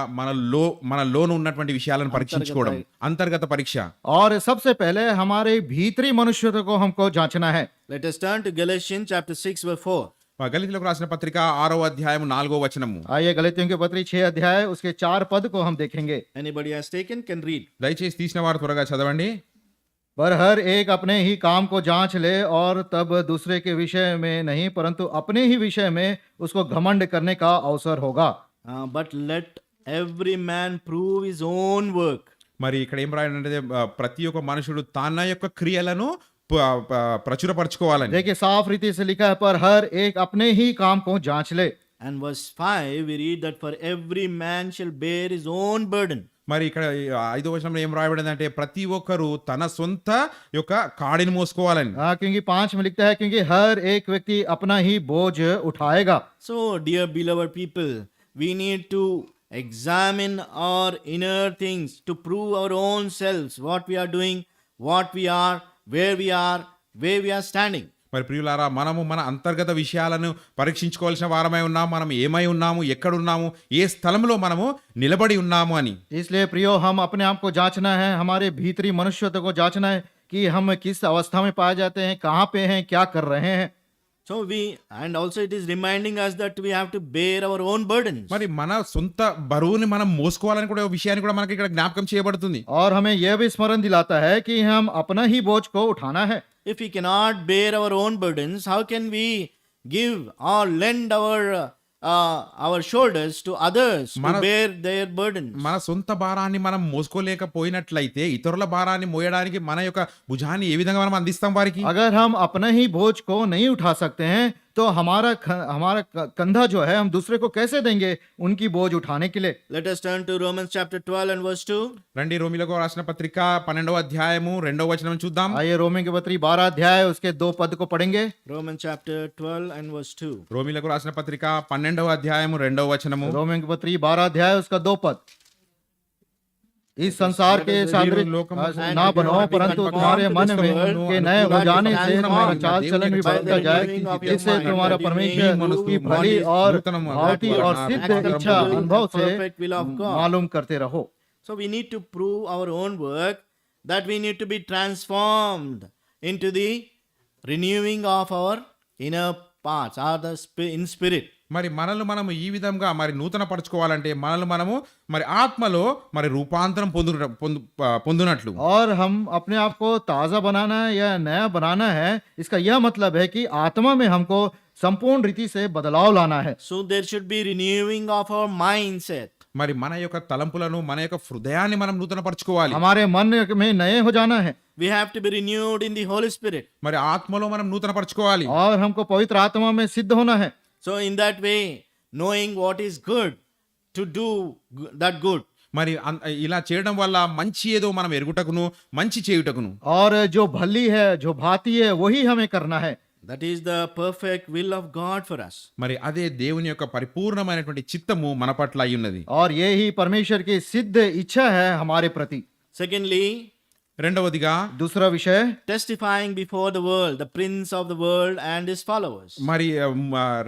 S2: మనలోను ఉన్నటువంటి విషయాలను పరీక్షించుకోవడం, అంతర్గత పరీక్ష.
S3: और सबसे पहले हमारे भीतरी मनुष्यत्व को हमको जांचना है।
S4: Let us turn to Galatians chapter 6 verse 4.
S2: గలితీయులకు రాసిన పత్రిక 6వ అధ్యాయం 4వ వచనము.
S3: आइए गलतियों के पत्री 6 अध्याय उसके 4 पद को हम देखेंगे।
S4: Anybody has taken can read.
S2: దయచేసి తీసిన వారు త్వరగా చదవండి.
S3: पर हर एक अपने ही काम को जांच ले और तब दूसरे के विषय में नहीं परंतु अपने ही विषय में उसको घमंड करने का अवसर होगा।
S4: But let every man prove his own work.
S2: మరి ఇక్కడ ఏం రాయడంటే ప్రతి ఒక్క మనుషుడు తన యొక్క క్రియలను ప్రచురపరచుకోవాలని.
S3: देखिए साफ रीति से लिखा है, पर हर एक अपने ही काम को जांच ले।
S4: And verse 5 we read that for every man shall bear his own burden.
S2: మరి ఇక్కడ 5వ వచనంలో ఏం రాయబడిందంటే ప్రతి ఒక్కరు తన సొంత యొక్క కాడిని మోసుకోవాలని.
S3: क्योंकि 5 में लिखता है क्योंकि हर एक व्यक्ति अपना ही बोझ उठाएगा।
S4: So dear beloved people, we need to examine our inner things to prove our own selves, what we are doing, what we are, where we are standing.
S2: మరి ప్రియులారా, మనము మన అంతర్గత విషయాలను పరీక్షించుకోవాల్సిన వారమై ఉన్నాము. మనం ఏమై ఉన్నాము, ఎక్కడున్నాము, ఏ స్థలంలో మనము నిలబడి ఉన్నాము అని.
S3: इसलिए प्रियो हम अपने आप को जांचना है, हमारे भीतरी मनुष्यत्व को जांचना है कि हम किस अवस्था में पाए जाते हैं, कहाँ पे हैं, क्या कर रहे हैं.
S4: So and also it is reminding us that we have to bear our own burdens.
S2: మరి మన సొంత బరువుని మనం మోసుకోవాలని కూడా విషయాన్ని కూడా మనకి ఇక్కడ జ్ఞాపకం చేయబడుతుంది.
S3: और हमें यह भी स्मरण दिलाता है कि हम अपना ही बोझ को उठाना है.
S4: If we cannot bear our own burdens, how can we give or lend our shoulders to others to bear their burdens?
S2: మన సొంత భారాన్ని మనం మోసుకోలేకపోయినట్లయితే ఇతరుల భారాన్ని మోయడానికి మన యొక్క భుజాన్ని ఏ విధంగా మనం అందిస్తాం వారికి?
S3: अगर हम अपना ही बोझ को नहीं उठा सकते हैं तो हमारा कंधा जो है हम दूसरे को कैसे देंगे उनकी बोझ उठाने के लिए.
S4: Let us turn to Romans chapter 12 and verse 2.
S2: రండి రోమిలకు రాసిన పత్రిక 12వ అధ్యాయము 2వ వచనం చూద్దాం.
S3: आइए रोमी के पत्री 12 अध्याय उसके 2 पद को पढ़ेंगे.
S4: Romans chapter 12 and verse 2.
S2: రోమిలకు రాసిన పత్రిక 12వ అధ్యాయము 2వ వచనము.
S3: रोमी की पत्री 12 अध्याय उसका 2 पद. इस संसार के सादृश ना बनो परंतु तुम्हारे मन में के नए हो जाने से तुम्हारा चाल चलन भी बदलता जाए, इससे तुम्हारा परमेश्वर की भली और भावती और सिद्ध इच्छा अनुभव से
S4: Perfect will of God.
S3: मालूम करते रहो.
S4: So we need to prove our own work, that we need to be transformed into the renewing of our inner parts, or in spirit.
S2: మరి మనల్ని మనము ఈ విధంగా మరి నూతన పరచుకోవాలంటే మనల్ని మనము మరి ఆత్మలో మరి రూపాంతరం పొందునట్లు.
S3: और हम अपने आप को ताज़ा बनाना या नया बनाना है, इसका यह मतलब है कि आत्मा में हमको संपूर्ण रीति से बदलाव लाना है.
S4: So there should be renewing of our mindset.
S2: మరి మన యొక్క తలంపులను మన యొక్క హృదయాన్ని మనం నూతన పరచుకోవాలి.
S3: हमारे मन में नए हो जाना है.
S4: We have to be renewed in the Holy Spirit.
S2: మరి ఆత్మలో మనం నూతన పరచుకోవాలి.
S3: और हमको पवित्र आत्मा में सिद्ध होना है.
S4: So in that way, knowing what is good, to do that good.
S2: మరి ఇలా చేయడం వల్ల మంచి ఏదో మనం ఎరుగుటకును మంచి చేయుటకును.
S3: और जो भली है जो भाती है वही हमें करना है.
S4: That is the perfect will of God for us.
S2: మరి అదే దేవుని యొక్క పరిపూర్ణమైనటువంటి చిత్తము మన పట్ల అయి ఉన్నది.
S3: और ये ही परमेश्वर की सिद्ध इच्छा है हमारे प्रति.
S4: Secondly,
S2: రెండవదిగా
S3: दूसरा विषय,
S4: testifying before the world, the prince of the world and his followers.
S2: మరి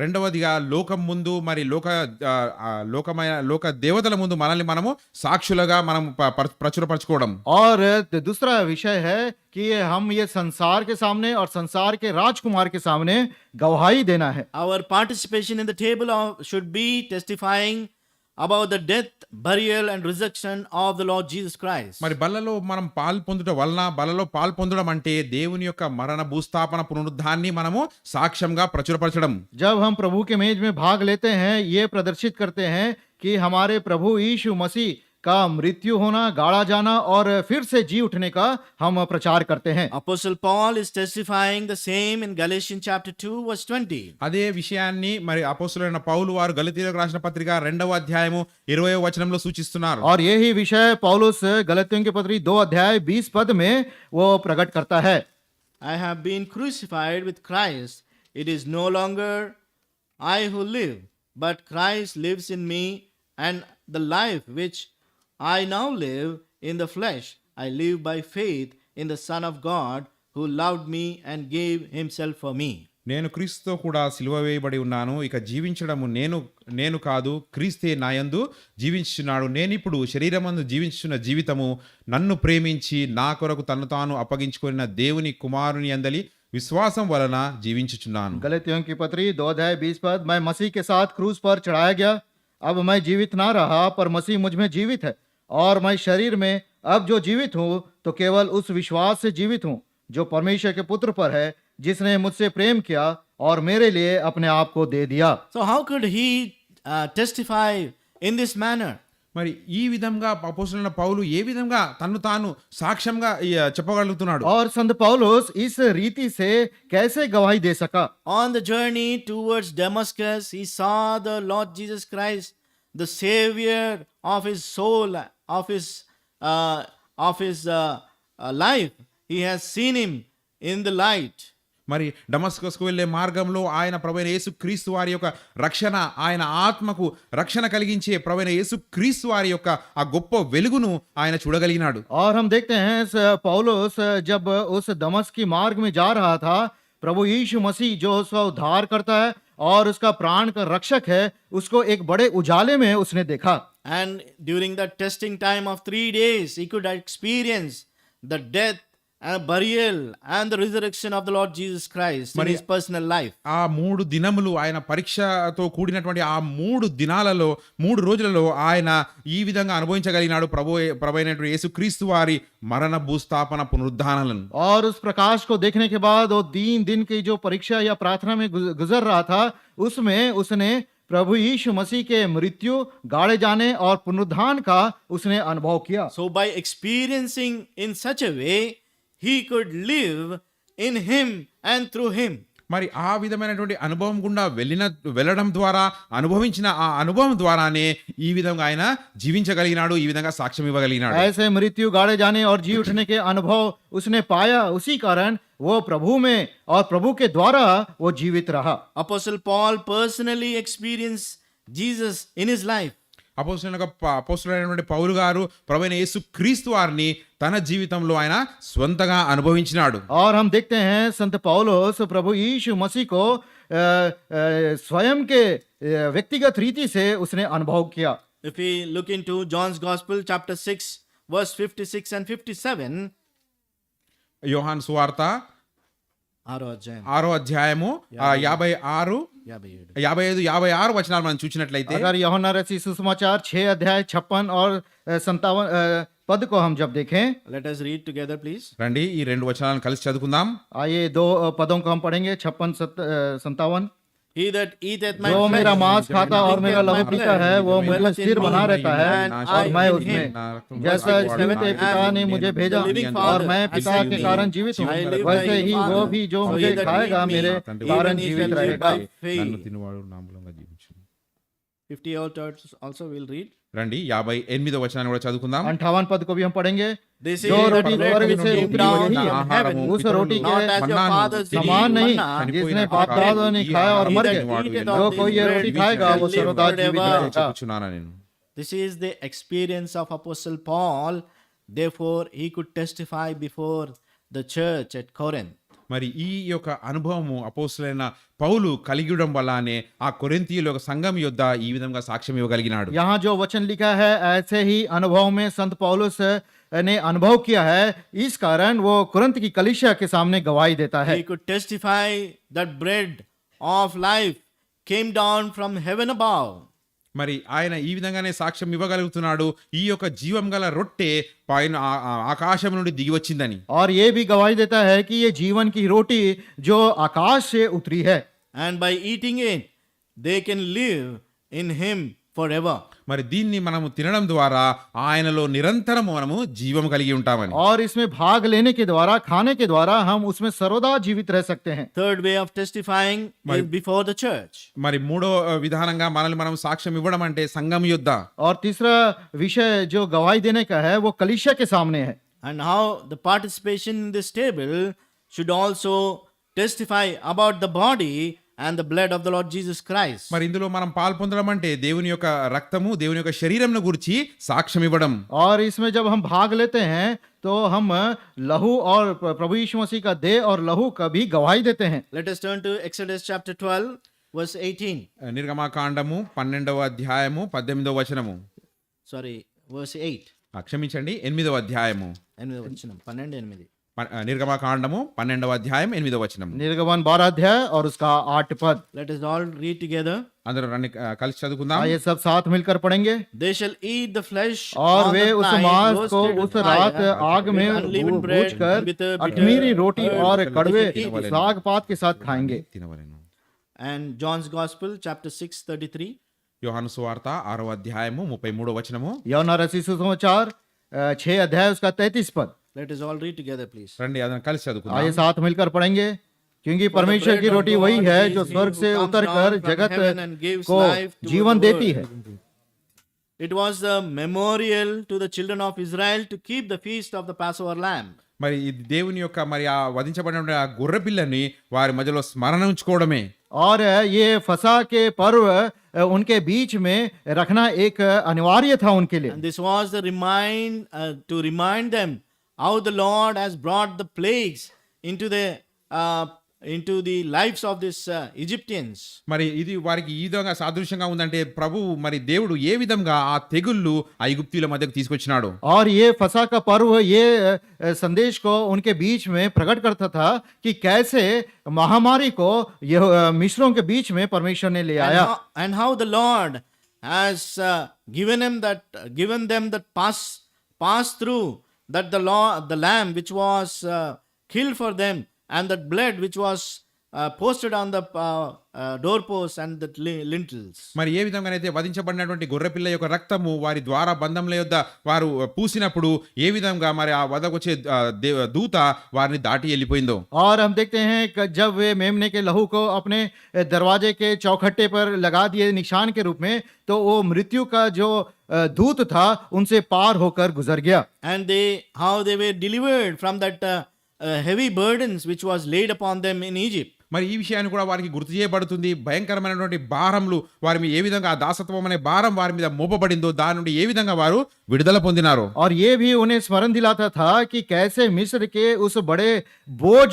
S2: రెండవదిగా లోకం ముందు మరి లోక దేవతల ముందు మనల్ని మనము సాక్షులుగా మనం ప్రచురపరచుకోవడం.
S3: और दूसरा विषय है कि हम ये संसार के सामने और संसार के राजकुमार के सामने गवाही देना है.
S4: Our participation in the table should be testifying about the death, burial and resurrection of the Lord Jesus Christ.
S2: మరి బల్లలో మనం పాలు పొందుట వలన బల్లలో పాలు పొందడం అంటే దేవుని యొక్క మరణ భూస్థాపన పునరుద్ధాన్ని మనము సాక్ష్యంగా ప్రచురపరచడం.
S3: जब हम प्रभु के मेज में भाग लेते हैं, ये प्रदर्शित करते हैं कि हमारे प्रभु यीशु मसीह का मृत्यु होना, गाड़ा जाना और फिर से जी उठने का हम प्रचार करते हैं.
S4: Apostle Paul is testifying the same in Galatians chapter 2 verse 20.
S2: అదే విషయాన్ని మరి అపోస్తలుడైన పౌలు వారు గలతీయులకు రాసిన పత్రిక 2వ అధ్యాయము 20వ వచనంలో సూచిస్తున్నారు.
S3: और यही विषय पौलुस गलतियों की पत्री 2 अध्याय 20 पद में वो प्रकट करता है.
S4: I have been crucified with Christ. It is no longer I who live, but Christ lives in me, and the life which I now live in the flesh, I live by faith in the Son of God who loved me and gave himself for me.
S2: నేను క్రీస్తుతో కూడా సిలువ వేయబడి ఉన్నాను, ఇక జీవించడము నేను కాదు, క్రీస్తే నాయందు జీవించుచున్నాడు. నేనిప్పుడు శరీరమందు జీవించుచున్న జీవితము నన్ను ప్రేమించి నా కొరకు తన్ను తాను అప్పగించుకున్న దేవుని కుమారుని అందలి విశ్వాసం వలన జీవించుచున్నాను.
S3: गलतियों की पत्री 2 अध्याय 20 पद, मैं मसीह के साथ क्रूस पर चढ़ाया गया, अब मैं जीवित ना रहा पर मसीह मुझ में जीवित है, और मैं शरीर में अब जो जीवित हूँ तो केवल उस विश्वास से जीवित हूँ जो परमेश्वर के पुत्र पर है, जिसने मुझसे प्रेम किया और मेरे लिए अपने आप को दे दिया.
S4: So how could he testify in this manner?
S2: మరి ఈ విధంగా అపోస్తలుడైన పౌలు ఏ విధంగా తన్ను తాను సాక్ష్యంగా చెప్పగలుగుతున్నాడు?
S3: और संत पौलुस इस रीति से कैसे गवाही दे सका?
S4: On the journey towards Damascus, he saw the Lord Jesus Christ, the Savior of his soul, of his life. He has seen him in the light.
S2: మరి డమస్కస్కు వెళ్ళే మార్గంలో ఆయన ప్రభువైన యేసు క్రీస్తు వారి యొక్క రక్షణ, ఆయన ఆత్మకు రక్షణ కలిగించే ప్రభువైన యేసు క్రీస్తు వారి యొక్క ఆ గొప్ప వెలుగును ఆయన చూడగలిగినాడు.
S3: और हम देखते हैं पौलुस जब उस दमस्क की मार्ग में जा रहा था, प्रभु यीशु मसीह जो उसका उद्धार करता है और उसका प्राण का रक्षक है, उसको एक बड़े उजाले में उसने देखा.
S4: And during the testing time of 3 days, he could experience the death burial, and the resurrection of the Lord Jesus Christ in his personal life.
S2: ఆ 3 దినములు ఆయన పరీక్షతో కూడినటువంటి ఆ 3 దినాలలో 3 రోజులలో ఆయన ఈ విధంగా అనుభవించగలిగినాడు ప్రభువైనటువంటి యేసుక్రీస్తు వారి మరణ భూస్థాపన పునరుద్ధానాలను.
S3: और उस प्रकाश को देखने के बाद वो दिन की जो परीक्षा या प्रार्थना में गुजर रहा था, उसमें उसने प्रभु यीशु मसीह के मृत्यु, गाड़े जाने और पुनरुत्थान का उसने अनुभव किया.
S4: So by experiencing in such a way, he could live in him and through him.
S2: మరి ఆ విధమైనటువంటి అనుభవం గుండా వెళ్ళడం ద్వారా అనుభవించిన ఆ అనుభవం ద్వారానే ఈ విధంగా ఆయన జీవించగలిగినాడు, ఈ విధంగా సాక్ష్యం ఇవ్వగలిగినాడు.
S3: ऐसे मृत्यु, गाड़े जाने और जी उठने के अनुभव उसने पाया, उसी कारण वो प्रभु में और प्रभु के द्वारा वो जीवित रहा.
S4: Apostle Paul personally experienced Jesus in his life.
S2: అపోస్తలుడైనటువంటి పౌలు గారు ప్రభువైన యేసుక్రీస్తు వారిని తన జీవితంలో ఆయన స్వంతగా అనుభవించినాడు.
S3: और हम देखते हैं संत पौलुस प्रभु यीशु मसीह को स्वयं के व्यक्तिगत रीति से उसने अनुभव किया.
S4: If we look into John's Gospel, chapter 6, verse 56 and 57,
S2: యోహాను సువార్త
S4: ఆరో అధ్యాయం
S2: 6వ అధ్యాయము 56, 55, 56 వచనాలు మనం చూసినట్లయితే,
S3: अगर यूहन्ना रचित सुसमाचार 6 अध्याय 56 और 57 पद को हम जब देखें,
S4: let us read together please.
S2: రండి ఈ రెండు వచనాలను కలిసి చదువుకుందాం.
S3: आइए दो पदों को हम पढ़ेंगे, 56 57.
S4: He that eateth my
S3: जो
S4: flesh
S3: मेरा मांस खाता और मेरा
S4: drinketh my
S3: लहू पीता
S4: blood,
S3: है, वो मुझ में
S4: dwelleth in
S3: स्थिर बना
S4: me,
S3: रहता है
S4: and
S3: और
S4: I
S3: मैं
S4: in
S3: उसमें.
S4: him.
S3: जैसा जीवित पिता ने मुझे भेजा और मैं पिता के कारण जीवित हूँ, वैसे ही वो भी जो मुझे खाएगा मेरे कारण जीवित रहेगा.
S2: నన్ను తినువాడు నా మూలంగా జీవించును.
S4: 50 also we'll read.
S2: రండి 58వ వచనాన్ని కూడా చదువుకుందాం.
S3: 58 पद को भी हम पढ़ेंगे.
S4: They say
S3: जो
S4: that
S3: रोटी
S4: bread
S3: स्वर्ग से
S4: came
S3: उतरी
S4: down
S3: वही
S4: from
S3: है,
S4: heaven,
S3: उस रोटी के
S4: not as your
S2: Manna
S4: fathers did
S3: समान
S4: eat
S3: नहीं
S4: manna.
S3: जिसने बाप दादों ने खाया और मर
S4: He
S3: गए.
S4: that eateth
S3: जो
S4: of
S3: कोई
S4: this
S3: ये
S4: bread
S3: रोटी
S4: shall
S3: खाएगा वो
S4: live
S3: सर्वदा जीवित
S4: forever.
S3: रहेगा.
S2: చెప్పుచున్నానా నేను.
S4: This is the experience of Apostle Paul. Therefore, he could testify before the church at Corinth.
S2: మరి ఈ యొక్క అనుభవము అపోస్తలుడైన పౌలు కలిగిడం వల్లనే ఆ కొరింథీయుల యొక్క సంఘం యొద్ద ఈ విధంగా సాక్ష్యం ఇవ్వగలిగినాడు.
S3: यहाँ जो वचन लिखा है, ऐसे ही अनुभव में संत पौलुस ने अनुभव किया है, इस कारण वो कुरिन्थ की कलीसिया के सामने गवाही देता है.
S4: He could testify that bread of life came down from heaven above.
S2: మరి ఆయన ఈ విధంగానే సాక్ష్యం ఇవ్వగలుగుతున్నాడు, ఈ యొక్క జీవం గల రొట్టె పైన ఆకాశం నుండి దిగి వచ్చిందని.
S3: और ये भी गवाही देता है कि ये जीवन की रोटी जो आकाश से उतरी है.
S4: And by eating it, they can live in him forever.
S2: మరి దీన్ని మనము తినడం ద్వారా ఆయనలో నిరంతరం మనము జీవం కలిగి ఉంటామని.
S3: और इसमें भाग लेने के द्वारा, खाने के द्वारा हम उसमें सर्वदा जीवित रह सकते हैं.
S4: Third way of testifying is before the church.
S2: మరి మూడో విధానంగా మనల్ని మనం సాక్ష్యం ఇవ్వడం అంటే సంఘం యొద్ద.
S3: और तीसरा विषय जो गवाही देने का है वो कलीसिया के सामने है.
S4: And how the participation in this table should also testify about the body and the blood of the Lord Jesus Christ.
S2: మరి ఇందులో మనం పాల్పొందడం అంటే దేవుని యొక్క రక్తము, దేవుని యొక్క శరీరంను గురించి సాక్ష్యం ఇవ్వడం.
S3: और इसमें जब हम भाग लेते हैं तो हम लहू और प्रभु यीशु मसीह का देह और लहू का भी गवाही देते हैं.
S4: Let us turn to Exodus chapter 12, verse 18.
S2: నిర్గమకాండము 12వ అధ్యాయము 18వ వచనము.
S4: Sorry, verse 8.
S2: క్షమించండి, 8వ అధ్యాయము.
S4: 12
S2: నిర్గమకాండము 12వ అధ్యాయం 8వ వచనం.
S3: निर्गमन 12 अध्याय और उसका 8 पद.
S4: Let us all read together.
S2: అందరూ రండి కలిసి చదువుకుందాం.
S3: आइए सब साथ मिलकर पढ़ेंगे.
S4: They shall eat the flesh
S3: और
S4: on
S3: वे
S4: the
S3: उस
S4: night,
S3: मांस को
S4: roasted
S3: उस
S4: with
S3: रात
S4: fire,
S3: आग में
S4: with unleavened bread,
S3: भूनकर
S4: with a bitter
S3: अखमीरी रोटी
S4: herb,
S3: और कड़वे
S4: they shall eat.
S3: साग पात के साथ खाएंगे.
S2: తినవలెను.
S4: And John's Gospel, chapter 6, 33.
S2: యోహాను సువార్త 6వ అధ్యాయము 33వ వచనము.
S3: यूहन्ना रचित सुसमाचार 6 अध्याय उसका 33 पद.
S4: Let us all read together, please.
S2: రండి అదನ್ನು కలిసి చదువుకుందాం.
S3: आइए साथ मिलकर पढ़ेंगे. क्योंकि परमेश्वर की रोटी वही है जो स्वर्ग से उतरकर जगत को जीवन देती है.
S4: It was the memorial to the children of Israel to keep the feast of the Passover lamb.
S2: మరి ఇది దేవుని యొక్క మరి ఆ వధించబడిన ఆ గొర్రె పిల్లని వారి మధ్యలో స్మరణ ఉంచుకోవడమే.
S3: और ये फसा के पर्व उनके बीच में रखना एक अनिवार्य था उनके लिए.
S4: And this was the to remind them how the Lord has brought the plagues into the into the lives of these Egyptians.
S2: మరి ఇది వారికి ఈ విధంగా సాదృశ్యంగా ఉందంటే ప్రభువు మరి దేవుడు ఏ విధంగా ఆ తెగుళ్ళు ఐగుప్తీయుల మధ్యకు తీసుకొచ్చినాడు.
S3: और ये फसह का पर्व ये संदेश को उनके बीच में प्रकट करता था कि कैसे महामारी को मिस्रों के बीच में परमेश्वर ने ले आया
S4: And how the Lord has given them that pass through, that the lamb which was killed for them, and that blood which was posted on the doorposts and the lintels.
S2: మరి ఏ విధంగానైతే వధించబడినటువంటి గొర్రెపిల్ల యొక్క రక్తము వారి ద్వార బంధంల యొద్ద వారు పూసినప్పుడు ఏ విధంగా మరి ఆ వధకొచ్చే దూత వారిని దాటి వెళ్ళిపోయిందో.
S3: और हम देखते हैं कि जब वे मेमने के लहू को अपने दरवाजे के चौखट्टे पर लगा दिए निशान के रूप में, तो वो मृत्यु का जो दूत था उनसे पार होकर गुजर गया.
S4: And how they were delivered from that heavy burdens which was laid upon them in Egypt.
S2: మరి ఈ విషయాన్ని కూడా వారికి గుర్తు చేయబడుతుంది. భయంకరమైనటువంటి భారములు వారి మీద ఏ విధంగా ఆ దాసత్వం అనే భారం వారి మీద మోపబడిందో దాని నుండి ఏ విధంగా వారు విడుదల పొందినారు.
S3: और ये भी उन्हें स्मरण दिलाता था कि कैसे मिस्र के उस बड़े बोझ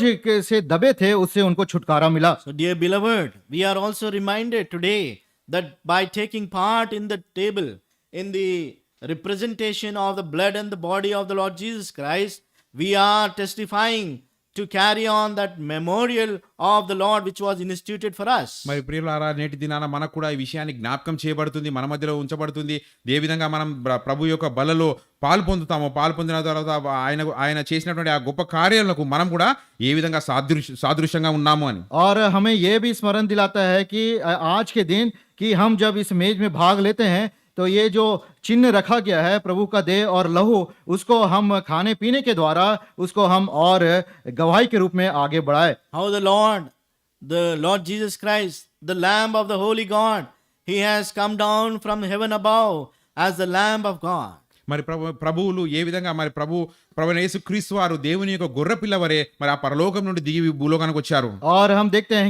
S3: से दबे थे, उससे उनको छुटकारा मिला.
S4: So dear beloved, we are also reminded today that by taking part in the table, in the representation of the blood and the body of the Lord Jesus Christ, we are testifying to carry on that memorial of the Lord which was instituted for us.
S2: మరి ప్రియులారా, నేటి దినాన మనకు కూడా ఈ విషయాన్ని జ్ఞాపకం చేయబడుతుంది, మన మధ్యలో ఉంచబడుతుంది. ఏ విధంగా మనం ప్రభు యొక్క బలలో పాలు పొందుతామో, పాలు పొందిన తర్వాత ఆయన చేసినటువంటి ఆ గొప్ప కార్యాలకు మనం కూడా ఏ విధంగా సాదృశ్యంగా ఉన్నాము అని.
S3: और हमें ये भी स्मरण दिलाता है कि आज के दिन कि हम जब इस मेज में भाग लेते हैं तो ये जो चिन्ह रखा गया है प्रभु का देह और लहू, उसको हम खाने पीने के द्वारा उसको हम और गवाही के रूप में आगे बढ़ाए.
S4: How the Lord Jesus Christ, the Lamb of the Holy God, He has come down from heaven above as the Lamb of God.
S2: మరి ప్రభువులు ఏ విధంగా మరి ప్రభు యేసుక్రీస్తు వారు దేవుని యొక్క గొర్రెపిల్ల వలె మరి ఆ పరలోకం నుండి దిగి భూలోకానికి వచ్చారు.
S3: और हम देखते हैं कि